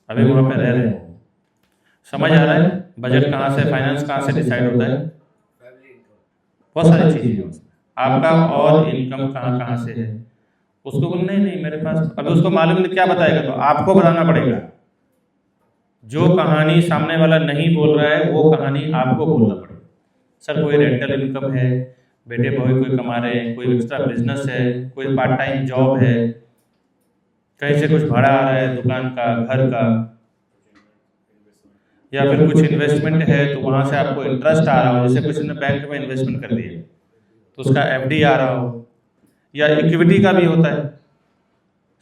अभी वहां पे रह रहे हैं। समझ आ रहा है बजट कहाँ से, फाइनेंस कहाँ से डिसाइड होता है? बहुत सारी चीजें हैं आपका, और इनकम कहाँ कहाँ से है उसको बोल नहीं मेरे पास, अभी उसको मालूम नहीं क्या बताएगा, तो आपको बताना पड़ेगा। जो कहानी सामने वाला नहीं बोल रहा है वो कहानी आपको बोलना पड़ेगा। सर कोई रेंटल इनकम है, बेटे भाई कोई कमा रहे हैं, कोई एक्स्ट्रा बिजनेस है, कोई पार्ट टाइम जॉब है, कहीं से कुछ भाड़ा आ रहा है दुकान का, घर का, या फिर कुछ इन्वेस्टमेंट है तो वहाँ से आपको इंटरेस्ट आ रहा हो, जैसे कुछ ने बैंक में इन्वेस्टमेंट कर दिया तो उसका FD आ रहा हो, या इक्विटी का भी होता है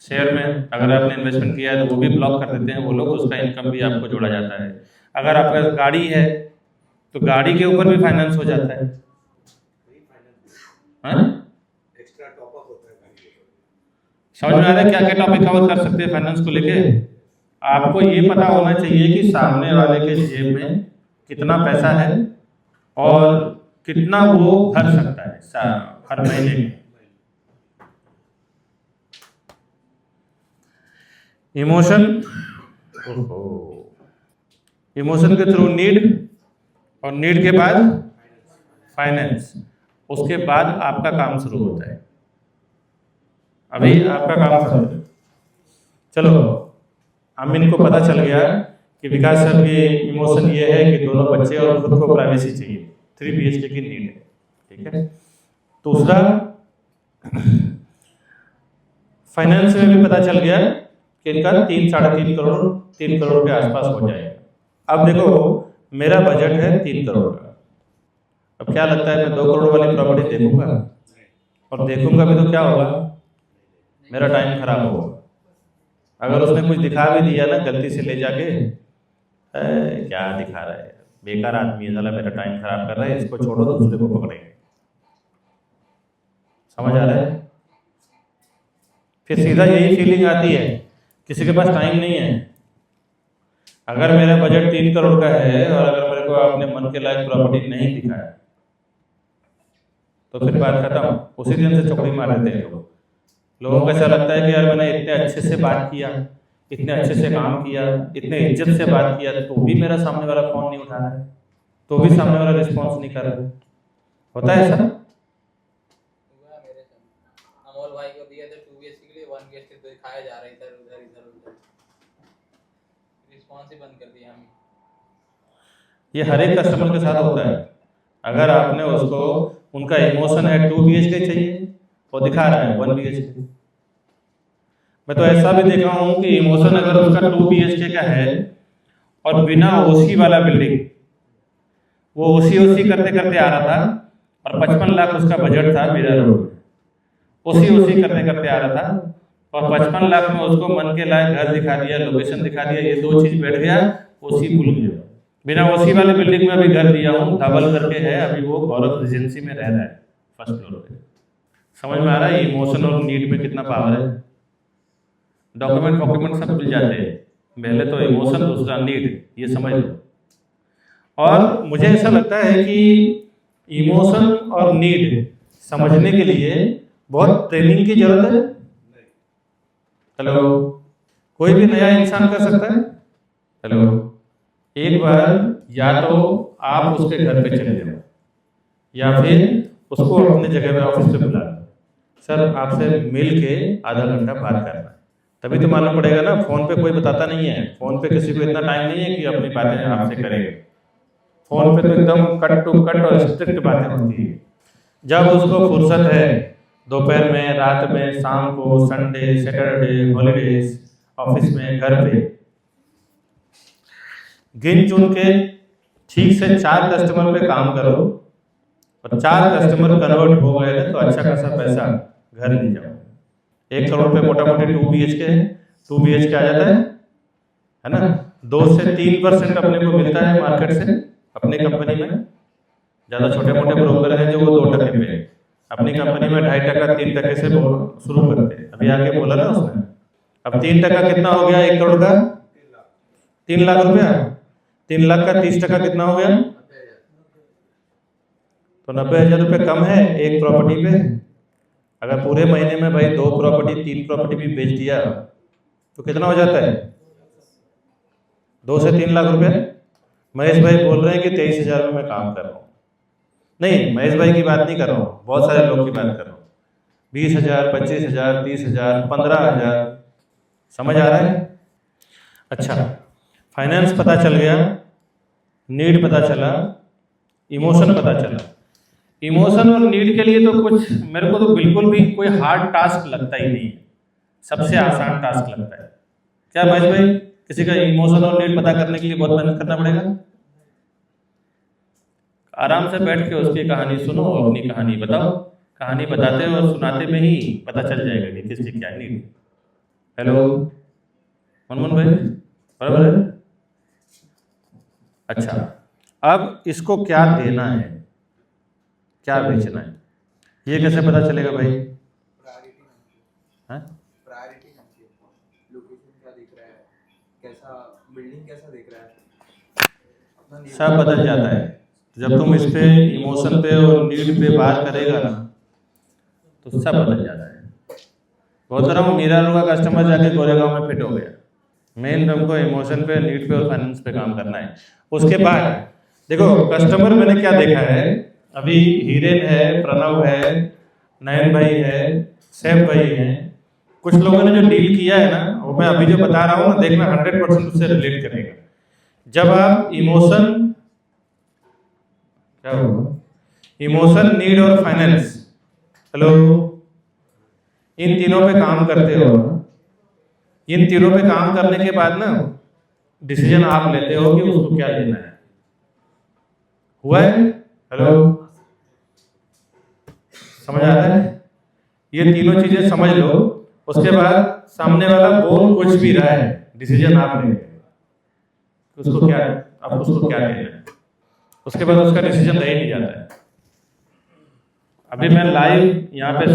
शेयर में, अगर आपने इन्वेस्टमेंट किया है तो वो भी ब्लॉक कर देते हैं वो लोग, उसका इनकम भी आपको जोड़ा जाता है। अगर आपका गाड़ी है तो गाड़ी के ऊपर भी फाइनेंस हो जाता है। एक्स्ट्रा टॉप अप होता है। समझ में आ रहा है क्या क्या टॉपिक कवर कर सकते हैं फाइनेंस को लेके? आपको ये पता होना चाहिए कि सामने वाले के जेब में कितना पैसा है और कितना वो भर सकता है हर महीने में। इमोशन के थ्रू नीड, और नीड के बाद फाइनेंस, उसके बाद आपका काम शुरू होता है। अभी आपका काम समझो। चलो, अमीन को पता चल गया कि विकास सर की इमोशन ये है कि दोनों बच्चे और खुद को प्राइवेसी चाहिए, 3 BHK की नीड है, ठीक है। दूसरा, फाइनेंस में भी पता चल गया कि इनका 3 करोड़ के आसपास हो जाएगा। अब देखो, मेरा बजट है 3 करोड़ का। अब क्या लगता है मैं 2 करोड़ वाली प्रॉपर्टी देखूंगा? और देखूंगा भी तो क्या होगा, मेरा टाइम खराब होगा। अगर उसने कुछ दिखा भी दिया ना गलती से ले जाके, क्या दिखा रहा है, बेकार आदमी है साला, मेरा टाइम खराब कर रहा है, इसको छोड़ो, दूसरे को पकड़ेंगे। समझ आ रहा है? फिर सीधा यही फीलिंग आती है, किसी के पास टाइम नहीं है। अगर मेरा बजट 3 करोड़ का है और अगर मेरे को अपने मन के लायक प्रॉपर्टी नहीं दिखा है तो फिर बात खत्म, उसी दिन से चौकड़ी मार देते हैं लोग। लोगों को ऐसा लगता है कि यार मैंने इतने अच्छे से बात किया, इतने अच्छे से काम किया, इतने इज्जत से बात किया, तो भी मेरा सामने वाला फोन नहीं उठा रहा है, तो भी सामने वाला रिस्पॉन्स नहीं कर रहा है। होता है ऐसा? अमोल भाई को दिया था 2 BHK के लिए, 1 BHK तो दिखाया जा रहा है इधर उधर, रिस्पॉन्स ही बंद कर दिया हमें। ये हर एक कस्टमर के साथ होता है। अगर आपने उसको, उनका इमोशन है 2 BHK चाहिए, वो दिखा रहा है 1 BHK। मैं तो ऐसा भी देखा हूँ कि इमोशन अगर उसका 2 BHK का है और बिना ओसी वाला बिल्डिंग, वो ओसी करते करते आ रहा था और 55 लाख उसका बजट था मीरा रोड में, ओसी करते करते आ रहा था और 55 लाख में उसको मन के लायक घर दिखा दिया, लोकेशन दिखा दिया, ये 2 चीज बैठ गया, ओसी भूल गया। बिना ओसी वाले बिल्डिंग में अभी घर दिया हूँ, डबल करके है, अभी वो गौरव रेजिडेंसी में रह रहा है, फर्स्ट फ्लोर पे। समझ में आ रहा है इमोशन और नीड में कितना पावर है? डॉक्यूमेंट सब मिल जाते हैं, पहले तो इमोशन, दूसरा नीड, ये समझ लो। और मुझे ऐसा लगता है कि इमोशन और नीड समझने के लिए बहुत ट्रेनिंग की जरूरत है। हेलो, कोई भी नया इंसान कर सकता है? हेलो, एक बार या तो आप उसके घर पे चले जाओ या फिर उसको अपने जगह पे ऑफिस पे बुला लो, सर आपसे मिल के आधा घंटा बात करना है, तभी तो मालूम पड़ेगा ना। फोन पे कोई बताता नहीं है, फोन पे किसी को इतना टाइम नहीं है कि अपनी बातें आपसे करेगा। फोन पे तो एकदम कट टू कट और स्ट्रिक्ट बातें होती है। जब उसको फुर्सत है, दोपहर में, रात में, शाम को, संडे, सैटरडे, हॉलीडेज, ऑफिस में, घर पे, गिन चुन के ठीक से 4 कस्टमर पे काम करो और 4 कस्टमर कन्वर्ट हो गए तो अच्छा खासा पैसा घर ले जाओ। 1 करोड़ पे मोटा मोटी 2 BHK है, 2 BHK आ जाता है ना। 2 से 3% अपने को मिलता है मार्केट से अपनी कंपनी में। ज़्यादा छोटे मोटे ब्रोकर हैं जो वो 2% पे, अपनी कंपनी में 2.5%, 3% से शुरू करते हैं। अभी आगे बोला ना उसने। अब 3% कितना हो गया 1 करोड़ का? 3 लाख रुपया। 3 लाख का 30% कितना हो गया? तो 90,000 रुपये कम है एक प्रॉपर्टी पे। अगर पूरे महीने में भाई 2 प्रॉपर्टी 3 प्रॉपर्टी भी बेच दिया तो कितना हो जाता है? 2 से 3 लाख रुपए। महेश भाई बोल रहे हैं कि 23,000 में मैं काम कर रहा हूँ। नहीं, महेश भाई की बात नहीं कर रहा हूँ, बहुत सारे लोग की बात कर रहा हूँ। 20,000, 25,000, 30,000, 15,000। समझ आ रहा है? अच्छा, फाइनेंस पता चल गया, नीड पता चला, इमोशन पता चला। इमोशन और नीड के लिए तो कुछ, मेरे को तो बिल्कुल भी कोई हार्ड टास्क लगता ही नहीं है, सबसे आसान टास्क लगता है। क्या महेश भाई, किसी का इमोशन और नीड पता करने के लिए बहुत मेहनत करना पड़ेगा? आराम से बैठ के उसकी कहानी सुनो, अपनी कहानी बताओ। कहानी बताते और सुनाते में ही पता चल जाएगा कि किसकी क्या नीड। हेलो मनमोहन भाई, बराबर है? अच्छा, अब इसको क्या देना है, क्या बेचना है, ये कैसे पता चलेगा भाई? प्रायोरिटी लोकेशन क्या दिख रहा है, कैसा बिल्डिंग कैसा दिख रहा है, सब बदल जाता है। जब तुम इस पे इमोशन पे और नीड पे बात करेगा ना तो सब बदल जाता है। बहुत तरह मीरा रोड का कस्टमर जाके गोरेगांव में फिट हो गया। मेन तुमको इमोशन पे, नीड पे और फाइनेंस पे काम करना है। उसके बाद देखो कस्टमर मैंने क्या देखा है, अभी हीरेन है, प्रणव है, नयन भाई है, सैफ भाई हैं, कुछ लोगों ने जो डील किया है ना, वो मैं अभी जो बता रहा हूँ ना, देखना 100% उससे रिलेट करेगा। जब आप इमोशन, क्या होगा, इमोशन, नीड और फाइनेंस, हेलो, इन तीनों पे काम करते हो, इन तीनों पे काम करने के बाद ना डिसीजन आप लेते हो कि उसको क्या लेना है। हुआ है? हेलो, समझ आ रहा है? ये तीनों चीजें समझ लो, उसके बाद सामने वाला बोल कुछ भी रहा है, डिसीजन आप लेंगे उसको क्या, आप उसको क्या देना है, उसके बाद उसका डिसीजन रह ही नहीं जाता है। अभी मैं लाइव यहाँ पे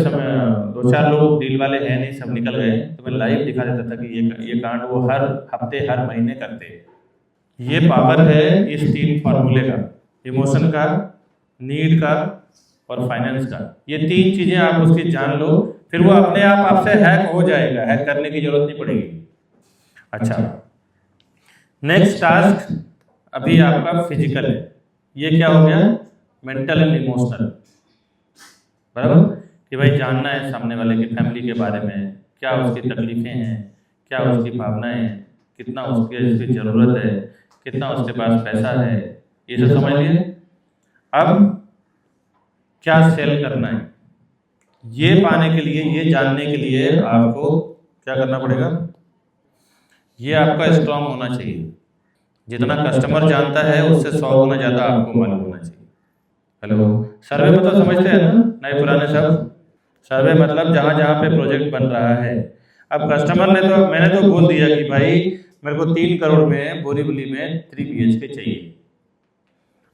2-4 लोग डील वाले हैं नहीं, सब निकल गए, तो मैं लाइव दिखा देता था कि ये कांड वो हर हफ्ते हर महीने करते हैं। ये पावर है इस 3 फॉर्मूले का, इमोशन का, नीड का और फाइनेंस का। ये 3 चीजें आप उसकी जान लो, फिर वो अपने आप आपसे हैक हो जाएगा, हैक करने की जरूरत नहीं पड़ेगी। अच्छा, नेक्स्ट टास्क अभी आपका फिजिकल है। ये क्या हो गया? मेंटल एंड इमोशनल, बराबर, कि भाई जानना है सामने वाले की फैमिली के बारे में, क्या उसकी तकलीफें हैं, क्या उसकी भावनाएं हैं, कितना उसकी ज़रूरत है, कितना उसके पास पैसा है, ये सब समझ लिए। अब क्या सेल करना है, ये पाने के लिए, ये जानने के लिए आपको क्या करना पड़ेगा? ये आपका स्ट्रांग होना चाहिए। जितना कस्टमर जानता है उससे 100 गुना ज़्यादा आपको मालूम होना चाहिए। हेलो, सर्वे मतलब समझते हैं ना, नए पुराने सब। सर्वे मतलब जहाँ जहाँ पे प्रोजेक्ट बन रहा है। अब कस्टमर ने तो, मैंने तो बोल दिया कि भाई मेरे को 3 करोड़ में बोरीवली में 3 BHK चाहिए।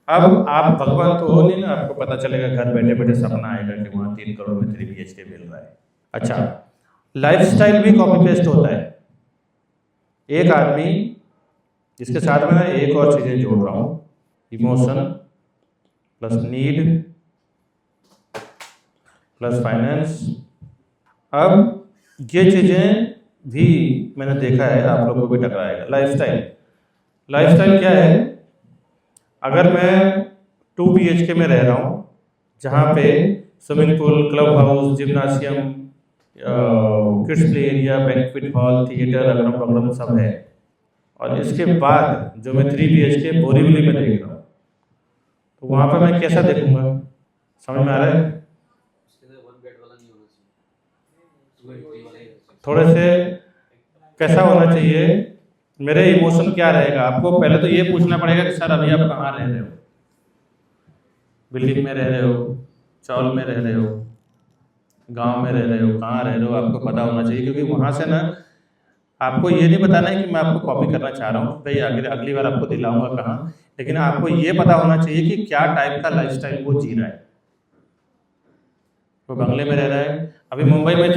अब आप भगवान तो हो नहीं ना, आपको पता चलेगा घर बैठे बैठे सपना आएगा कि वहाँ 3 करोड़ में 3 BHK मिल रहा है। अच्छा, लाइफस्टाइल भी कॉपी पेस्ट होता है। एक आदमी, इसके साथ में मैं एक और चीजें जोड़ रहा हूँ, emotion plus need plus finance. अब ये चीजें भी मैंने देखा है आप लोगों को भी टकराएगा। लाइफस्टाइल, लाइफस्टाइल क्या है? अगर मैं 2 BHK में रह रहा हूँ, जहाँ पे swimming pool, club house, gymnasium, kids play area, banquet hall, theatre, अगरम बगरम सब है, और इसके बाद जो मैं 3 BHK बोरीवली में देख रहा हूँ, तो वहाँ पर मैं कैसा देखूंगा? समझ में आ रहा है? थोड़े से कैसा होना चाहिए, मेरे इमोशन क्या रहेगा? आपको पहले तो ये पूछना पड़ेगा कि सर अभी आप कहाँ रह रहे हो? बिल्डिंग में रह रहे हो, चौल में रह रहे हो, गांव में रह रहे हो, कहाँ रह रहे हो? आपको पता होना चाहिए, क्योंकि वहाँ से ना आपको ये नहीं बताना है कि मैं आपको कॉपी करना चाह रहा हूँ भाई, अगली बार आपको दिलाऊंगा कहाँ, लेकिन आपको ये पता होना चाहिए कि क्या टाइप का लाइफस्टाइल वो जी रहा है। वो बंगले में रह रहा है, अभी मुंबई में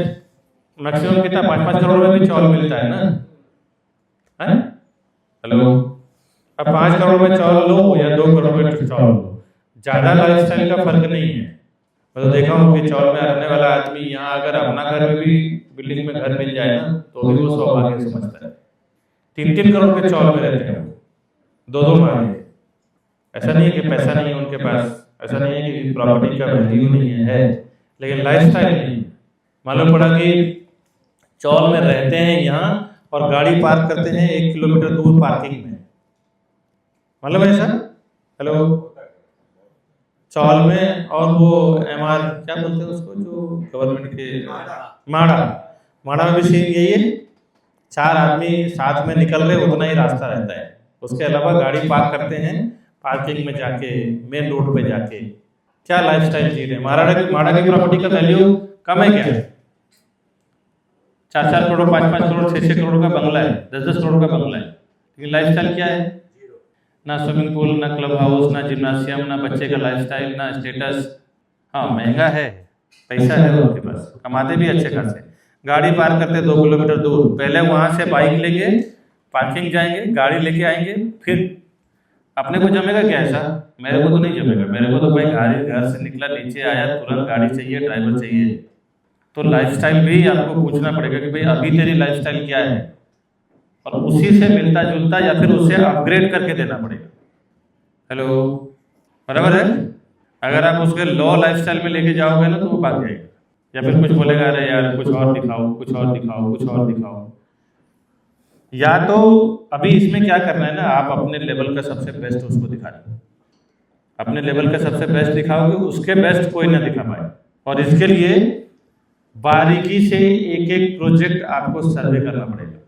मैक्सिमम कितना 5-5 करोड़ में भी चौल मिलता है ना, है? हेलो, अब 5 करोड़ में चौल लो या 2 करोड़ में चौल लो, ज्यादा लाइफस्टाइल का फर्क नहीं है। मैं तो देखा हूँ कि चौल में रहने वाला आदमी यहाँ अगर अपना घर में भी बिल्डिंग में घर मिल जाए ना, तो भी वो सौभाग्य समझता है। 3-3 करोड़ के चौल में रहते हैं, 2-2 मांगे। ऐसा नहीं है कि पैसा नहीं है उनके पास, ऐसा नहीं है कि प्रॉपर्टी का वैल्यू नहीं है, लेकिन लाइफस्टाइल नहीं। मालूम पड़ा कि चौल में रहते हैं यहाँ और गाड़ी पार्क करते हैं 1 किलोमीटर दूर पार्किंग में, मालूम है ऐसा? हेलो, चौल में, और वो MR क्या बोलते हैं उसको, जो गवर्नमेंट के माड़ा में भी सीन यही है। 4 आदमी साथ में निकल रहे, उतना ही रास्ता रहता है, उसके अलावा गाड़ी पार्क करते हैं पार्किंग में जाके, मेन रोड पे जाके। क्या लाइफस्टाइल जी रहे हैं? माड़ा की प्रॉपर्टी का वैल्यू कम है क्या? 4-4 करोड़, 5-5 करोड़, 6-6 करोड़ का बंगला है, 10-10 करोड़ का बंगला है, लेकिन लाइफस्टाइल क्या है? ना स्विमिंग पूल, ना क्लब हाउस, ना जिम्नासियम, ना बच्चे का लाइफस्टाइल, ना स्टेटस। हाँ, महंगा है, पैसा है उनके पास, कमाते भी अच्छे खासे, गाड़ी पार्क करते 2 किलोमीटर दूर, पहले वहाँ से बाइक लेके पार्किंग जाएंगे, गाड़ी लेके आएंगे, फिर अपने को जमेगा क्या ऐसा? मेरे को तो नहीं जमेगा, मेरे को तो भाई घर से निकला, नीचे आया, तुरंत गाड़ी चाहिए, ड्राइवर चाहिए। तो लाइफस्टाइल भी आपको पूछना पड़ेगा कि भाई अभी तेरी लाइफस्टाइल क्या है, और उसी से मिलता जुलता या फिर उसे अपग्रेड करके देना पड़ेगा। हेलो, बराबर है? अगर आप उसके लो लाइफस्टाइल में लेके जाओगे ना, तो वो भाग जाएगा। या फिर कुछ बोलेगा अरे यार कुछ और दिखाओ, कुछ और दिखाओ, कुछ और दिखाओ। या तो अभी इसमें क्या करना है ना, आप अपने लेवल का सबसे बेस्ट उसको दिखा दो, अपने लेवल का सबसे बेस्ट दिखाओगे, उसके बेस्ट कोई ना दिखा पाए। और इसके लिए बारीकी से एक एक प्रोजेक्ट आपको सर्वे करना पड़ेगा।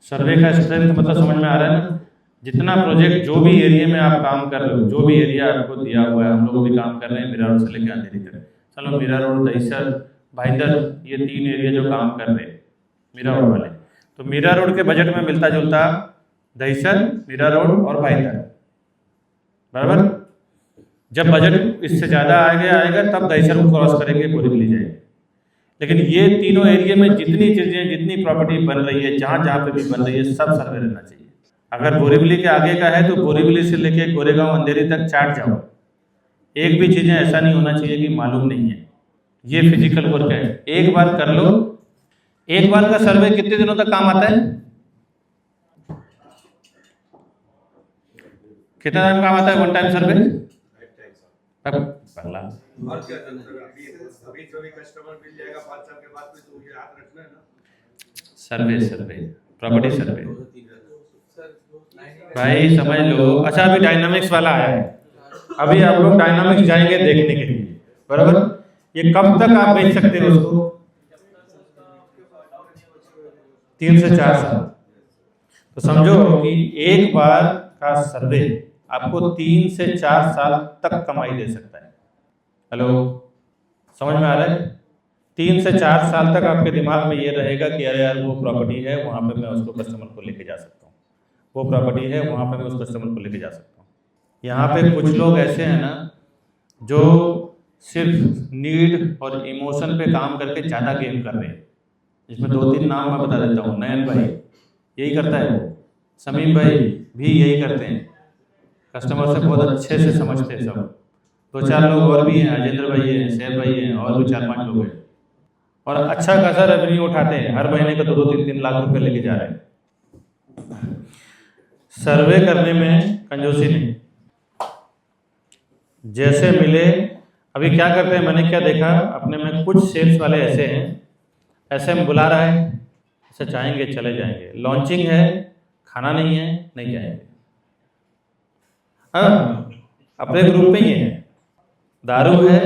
सर्वे का स्ट्रेंथ मतलब समझ में आ रहा है ना, जितना प्रोजेक्ट जो भी एरिया में आप काम कर रहे हो, जो भी एरिया आपको दिया हुआ है, हम लोग भी काम कर रहे हैं मीरा रोड से लेकर अंधेरी तक। चलो मीरा रोड, दहिसर, भाईंदर, ये 3 एरिया जो काम कर रहे हैं मीरा रोड वाले, तो मीरा रोड के बजट में मिलता जुलता दहिसर, मीरा रोड और भाईंदर, बराबर। जब बजट इससे ज़्यादा आएगा तब दहिसर को क्रॉस करेंगे, बोरीवली जाएंगे। लेकिन ये तीनों एरिया में जितनी चीज़ें, जितनी प्रॉपर्टी बन रही है, जहाँ जहाँ पे भी बन रही है, सब सर्वे रहना चाहिए। अगर बोरीवली के आगे का है तो बोरीवली से लेके गोरेगांव, अंधेरी तक चाट जाओ, एक भी चीज़ें ऐसा नहीं होना चाहिए कि मालूम नहीं है। ये फिजिकल वर्क है, एक बार कर लो। एक बार का सर्वे कितने दिनों तक काम आता है? कितना टाइम काम आता है वन टाइम सर्वे? पहला और क्या अभी जो भी कस्टमर मिल जाएगा 5 साल के बाद में, तो मुझे याद रखना है ना। सर्वे प्रॉपर्टी सर्वे भाई समझ लो। अच्छा अभी डायनामिक्स वाला आया है, अभी आप लोग डायनामिक्स जाएंगे देखने के लिए, बराबर। ये कब तक आप बेच सकते हो उसको? 3 से 4 साल। तो समझो कि एक बार का सर्वे आपको 3 से 4 साल तक कमाई दे सकता है। हेलो, समझ में आ रहा है? 3 से 4 साल तक आपके दिमाग में ये रहेगा कि अरे यार वो प्रॉपर्टी है, वहाँ पे मैं उसको कस्टमर को लेके जा सकता हूँ, वो प्रॉपर्टी है वहाँ पे मैं उस कस्टमर को लेके जा सकता हूँ। यहाँ पे कुछ लोग ऐसे हैं ना जो सिर्फ नीड और इमोशन पे काम करके ज़्यादा गेम कर रहे हैं, जिसमें 2-3 नाम मैं बता देता हूँ। नयन भाई यही करता है, समीम भाई भी यही करते हैं, कस्टमर से बहुत अच्छे से समझते हैं सब। 2-4 लोग और भी हैं, अजेंद्र भाई हैं, शेर भाई हैं, और भी 4-5 लोग हैं, और अच्छा खासा रेवेन्यू उठाते हैं, हर महीने का 2-3 लाख रुपए लेके जा रहे हैं। सर्वे करने में कंजूसी नहीं, जैसे मिले। अभी क्या करते हैं, मैंने क्या देखा अपने में, कुछ सेल्स वाले ऐसे हैं, ऐसे में बुला रहा है, ऐसे चाहेंगे चले जाएंगे, लॉन्चिंग है, खाना नहीं है, नहीं जाएंगे। हाँ, अपने ग्रुप में ही है, दारू है,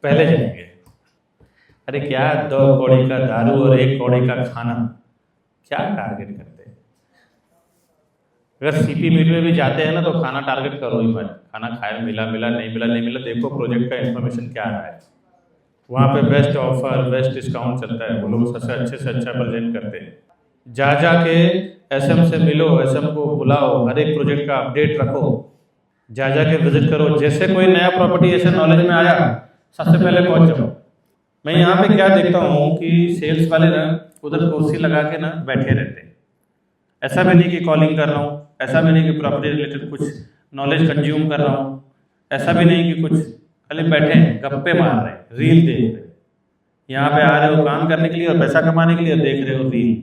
पहले जाएंगे। अरे क्या 2 कौड़ी का दारू और 1 कौड़ी का खाना, क्या टारगेट करते हैं? अगर सीपी मीट में भी जाते हैं ना तो खाना टारगेट करो ही मत, खाना खाए, मिला नहीं मिला, देखो प्रोजेक्ट का इन्फॉर्मेशन क्या आ रहा है। वहाँ पे बेस्ट ऑफर, बेस्ट डिस्काउंट चलता है, वो लोग सबसे अच्छे से अच्छा प्रेजेंट करते हैं। जा के एसएम से मिलो, एसएम को बुलाओ, हर एक प्रोजेक्ट का अपडेट रखो, जा के विजिट करो। जैसे कोई नया प्रॉपर्टी ऐसे नॉलेज में आया, सबसे पहले पहुँच जाओ। मैं यहाँ पे क्या देखता हूँ कि सेल्स वाले ना उधर कुर्सी लगा के ना बैठे रहते हैं। ऐसा भी नहीं कि कॉलिंग कर रहा हूँ, ऐसा भी नहीं कि प्रॉपर्टी रिलेटेड कुछ नॉलेज कंज्यूम कर रहा हूँ, ऐसा भी नहीं कि कुछ, खाली बैठे हैं, गप्पे मार रहे हैं, रील देख रहे हैं। यहाँ पे आ रहे हो काम करने के लिए और पैसा कमाने के लिए, देख रहे हो रील।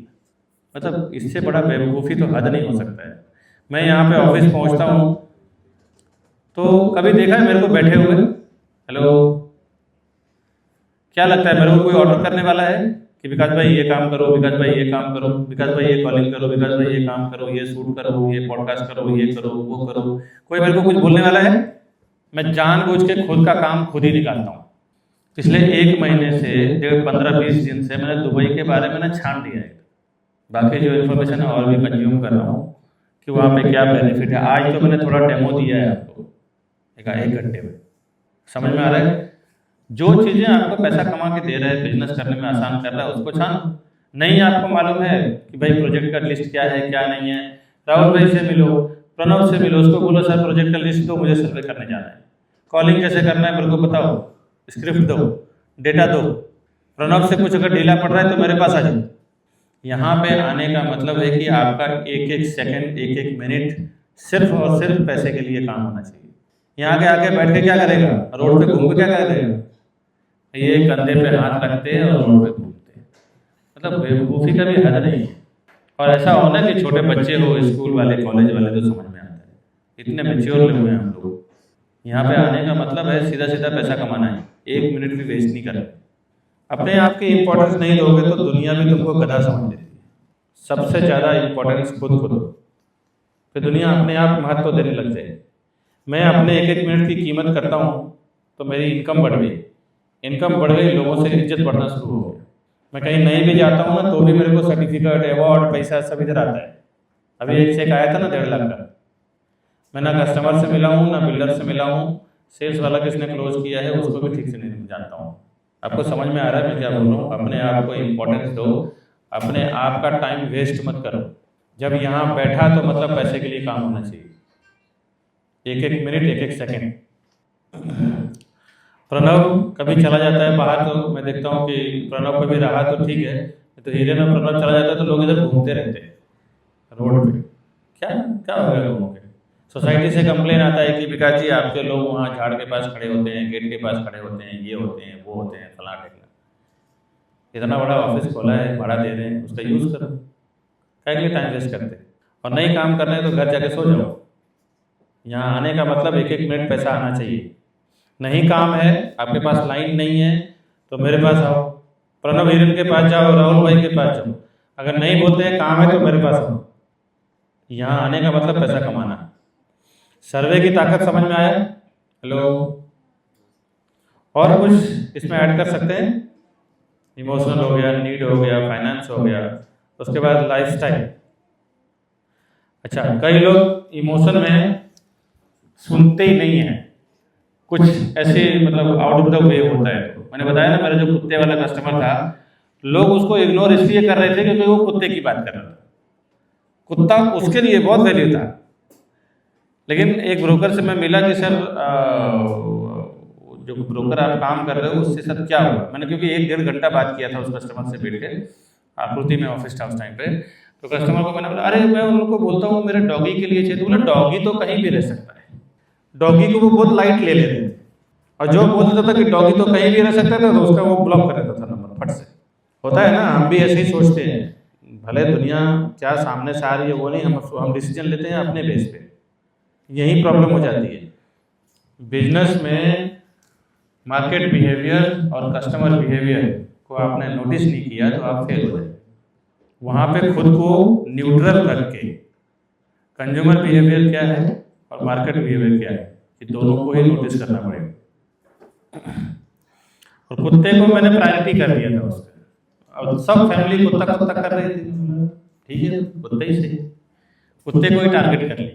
मतलब इससे बड़ा बेवकूफ़ी तो हद नहीं हो सकता है। मैं यहाँ पे ऑफिस पहुँचता हूँ तो कभी देखा है मेरे को बैठे हुए? हेलो, क्या लगता है मेरे को कोई ऑर्डर करने वाला है कि विकास भाई ये काम करो, विकास भाई ये काम करो, विकास भाई ये कॉलिंग करो, विकास भाई ये काम करो, ये शूट करो, ये पॉडकास्ट करो, ये करो, वो करो? कोई मेरे को कुछ बोलने वाला है? मैं जानबूझ के खुद का काम खुद ही निकालता हूँ। पिछले 1 महीने से 15-20 दिन से मैंने दुबई के बारे में ना छान दिया है। बाकी जो इन्फॉर्मेशन है और भी कंज्यूम कर रहा हूँ कि वहाँ पे क्या बेनिफिट है। आज तो मैंने थोड़ा डेमो दिया है आपको 1 घंटे में, समझ में आ रहा है? जो चीज़ें आपको पैसा कमा के दे रहा है, बिजनेस करने में आसान कर रहा है, उसको छानो। नहीं आपको मालूम है कि भाई प्रोजेक्ट का लिस्ट क्या है क्या नहीं है, राहुल भाई से मिलो, प्रणव से मिलो, उसको बोलो सर प्रोजेक्ट का लिस्ट दो, मुझे सर्वे करने जाना है। कॉलिंग कैसे करना है मेरे को बताओ, स्क्रिप्ट दो, डेटा दो। प्रणव से कुछ अगर ढीला पड़ रहा है तो मेरे पास आ जाओ। यहाँ पे आने का मतलब है कि आपका 1-1 सेकंड, 1-1 मिनट सिर्फ और सिर्फ पैसे के लिए काम होना चाहिए। यहाँ के आके बैठ के क्या करेगा, रोड पे घूम के क्या करेगा? ये कंधे पे हाथ रखते हैं और रोड पे घूमते हैं। मतलब बेवकूफ़ी का भी हद नहीं है। और ऐसा होना कि छोटे बच्चे हो, स्कूल वाले, कॉलेज वाले, तो समझ में आता है। इतने मैच्योर लोग हैं हम लोग। यहाँ पे आने का मतलब है सीधा सीधा पैसा कमाना है, 1 मिनट भी वेस्ट नहीं करना। अपने आप की इम्पोर्टेंस नहीं दोगे तो दुनिया भी तुमको गधा समझ लेती है। सबसे ज़्यादा इम्पोर्टेंस खुद को दो, फिर दुनिया अपने आप महत्व देने लग जाएगी। मैं अपने एक एक मिनट की कीमत करता हूँ तो मेरी इनकम बढ़ गई, इनकम बढ़ गई, लोगों से इज्जत बढ़ना शुरू हो गया। मैं कहीं नहीं भी जाता हूँ ना तो भी मेरे को सर्टिफिकेट, अवार्ड, पैसा सब इधर आता है। अभी एक चेक आया था ना 1.5 लाख का, मैं ना कस्टमर से मिला हूँ ना बिल्डर से मिला हूँ, सेल्स वाला किसने क्लोज किया है उसको भी ठीक से नहीं जानता हूँ। आपको समझ में आ रहा है मैं क्या बोल रहा हूँ? अपने आप को इम्पोर्टेंस दो, अपने आप का टाइम वेस्ट मत करो। जब यहाँ बैठा तो मतलब पैसे के लिए काम होना चाहिए, एक एक मिनट, एक एक सेकंड। प्रणव कभी चला जाता है बाहर तो मैं देखता हूँ कि प्रणव कभी रहा तो ठीक है, तो हीरे में प्रणव चला जाता है तो लोग इधर घूमते रहते हैं रोड पे। क्या क्या हो गया लोगों के? सोसाइटी से कंप्लेन आता है कि विकास जी आपके लोग वहाँ झाड़ के पास खड़े होते हैं, गेट के पास खड़े होते हैं, ये होते हैं, वो होते हैं, फला ढेकला। इतना बड़ा ऑफिस खोला है, भाड़ा दे रहे हैं, उसका यूज़ करो। क्या के लिए टाइम वेस्ट करते हैं? और नहीं काम करना है तो घर जाके सो जाओ। यहाँ आने का मतलब एक एक मिनट पैसा आना चाहिए। नहीं काम है, आपके पास लाइन नहीं है तो मेरे पास आओ, प्रणव हिरन के पास जाओ, राहुल भाई के पास जाओ। अगर नहीं बोलते हैं काम है तो मेरे पास आओ। यहाँ आने का मतलब पैसा कमाना। सर्वे की ताकत समझ में आया? हेलो, और कुछ इसमें ऐड कर सकते हैं? इमोशनल हो गया, नीड हो गया, फाइनेंस हो गया, उसके बाद लाइफस्टाइल। अच्छा, कई लोग इमोशन में सुनते ही नहीं है, कुछ ऐसे मतलब आउट ऑफ द वे होता है। तो मैंने बताया ना मेरा जो कुत्ते वाला कस्टमर था, लोग उसको इग्नोर इसलिए कर रहे थे क्योंकि वो कुत्ते की बात कर रहा था। कुत्ता उसके लिए बहुत वैल्यू था। लेकिन एक ब्रोकर से मैं मिला कि सर जो ब्रोकर आप काम कर रहे हो उससे सर क्या हुआ? मैंने क्योंकि 1-1.5 घंटा बात किया था उस कस्टमर से बैठ के, आकृति में ऑफिस था उस टाइम पे। तो कस्टमर को मैंने बोला, अरे मैं उनको बोलता हूँ मेरे डॉगी के लिए चाहिए। तो बोला डॉगी तो कहीं भी रह सकता है। डॉगी को वो बहुत लाइट ले लेते थे, और जो बोल देता था कि डॉगी तो कहीं भी रह सकता था तो उसका वो ब्लॉक कर देता था नंबर फट से। होता है ना, हम भी ऐसे ही सोचते हैं, भले दुनिया क्या सामने से आ रही है वो नहीं, हम डिसीजन लेते हैं अपने बेस पे। यही प्रॉब्लम हो जाती है बिजनेस में। मार्केट बिहेवियर और कस्टमर बिहेवियर को आपने नोटिस नहीं किया तो आप फेल हो जाए। वहाँ पे खुद को न्यूट्रल करके कंज्यूमर बिहेवियर क्या है और मार्केट बिहेवियर क्या है, कि दोनों को ही नोटिस करना पड़ेगा। और कुत्ते को मैंने प्रायोरिटी कर दिया था उसका। अब सब फैमिली कुत्ता कुत्ता कर रही थी, ठीक है कुत्ते ही सही, कुत्ते को ही टारगेट कर ली।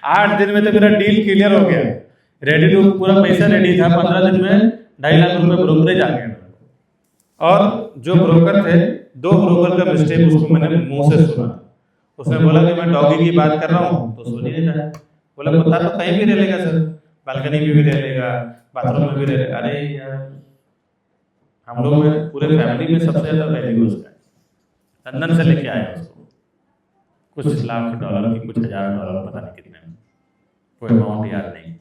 8 दिन में तो मेरा डील क्लियर हो गया, रेडी टू, पूरा पैसा रेडी था। 15 दिन में 2.5 लाख रुपए ब्रोकरेज आ गया। और जो ब्रोकर थे, 2 ब्रोकर का मिस्टेक उसको मैंने मुंह से सुना। उसने बोला कि मैं डॉगी की बात कर रहा हूँ तो सुन ही नहीं रहा है। बोला कुत्ता तो कहीं भी रह लेगा सर, बालकनी में भी रह लेगा, बाथरूम में भी रह लेगा। अरे यार, हम लोग में पूरे फैमिली में सबसे ज्यादा वैल्यू उसका है। लंदन से लेके आया उसको, कुछ लाख डॉलर की, कुछ $1000, पता नहीं कितने, कोई अमाउंट याद नहीं।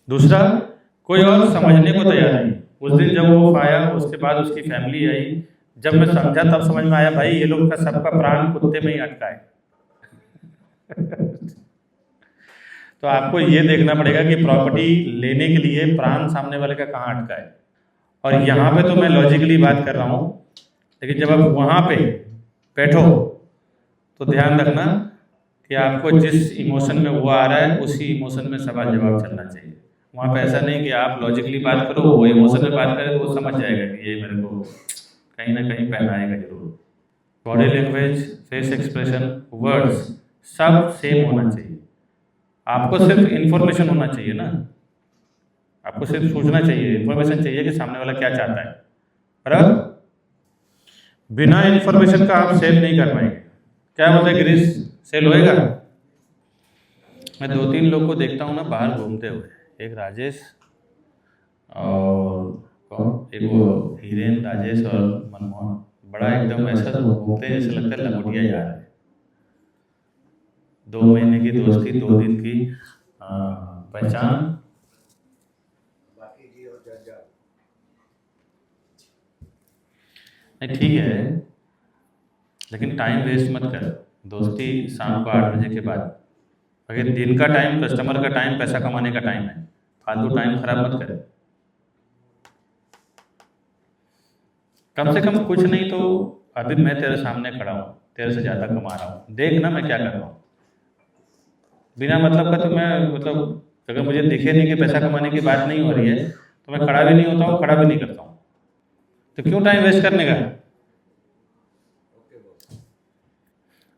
दूसरा, कोई और समझने को तैयार नहीं। उस दिन जब वो आया, उसके बाद उसकी फैमिली आई, जब मैं समझा तब समझ में आया भाई ये लोग का सबका प्राण कुत्ते में ही अटका है। तो आपको ये देखना पड़ेगा कि प्रॉपर्टी लेने के लिए प्राण सामने वाले का कहाँ अटका है। और यहाँ पे तो मैं लॉजिकली बात कर रहा हूँ, लेकिन जब आप वहाँ पे बैठो तो ध्यान रखना कि आपको जिस इमोशन में वो आ रहा है उसी इमोशन में सवाल जवाब चलना चाहिए। वहाँ पे ऐसा नहीं कि आप लॉजिकली बात करो, वो इमोशन में बात करे तो वो समझ जाएगा कि ये मेरे को कहीं ना कहीं पहनाएगा जरूर। Body language, face expression, words सब सेम होना चाहिए। आपको सिर्फ इन्फॉर्मेशन होना चाहिए ना, आपको सिर्फ सोचना चाहिए, इन्फॉर्मेशन चाहिए कि सामने वाला क्या चाहता है। बराबर, बिना इन्फॉर्मेशन का आप सेल नहीं कर पाएंगे। क्या बोलते हैं गिरीश, सेल होएगा? मैं 2-3 लोग को देखता हूँ ना बाहर घूमते हुए, एक राजेश और कौन, एक वो हीरेन, राजेश और मनमोहन, बड़ा एकदम ऐसा घूमते हैं जैसे लगता है लंगोटिया जा रहा है। 2 महीने की दोस्ती, 2 दिन की पहचान। नहीं ठीक है, लेकिन टाइम वेस्ट मत कर। दोस्ती शाम को 8 बजे के बाद। अगर दिन का टाइम कस्टमर का टाइम पैसा कमाने का टाइम है, फालतू टाइम खराब मत कर। कम से कम कुछ नहीं तो अभी मैं तेरे सामने खड़ा हूँ, तेरे से ज़्यादा कमा रहा हूँ, देख ना मैं क्या कर रहा हूँ। बिना मतलब का तो मैं मतलब अगर मुझे दिखे नहीं कि पैसा कमाने की बात नहीं हो रही है तो मैं खड़ा भी नहीं होता हूँ, खड़ा भी नहीं करता हूँ। तो क्यों टाइम वेस्ट करने का।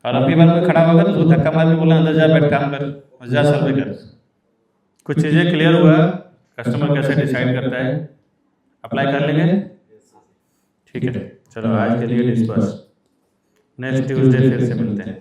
और अभी बार में खड़ा होगा तो उसको धक्का मार के बोला अंदर जा बैठ काम कर, जा सर्वे कर। कुछ चीज़ें क्लियर हुआ, कस्टमर कैसे डिसाइड करता है, अप्लाई कर लेंगे। ठीक है, चलो आज के लिए डिस्पर्स, नेक्स्ट ट्यूसडे फिर से मिलते हैं।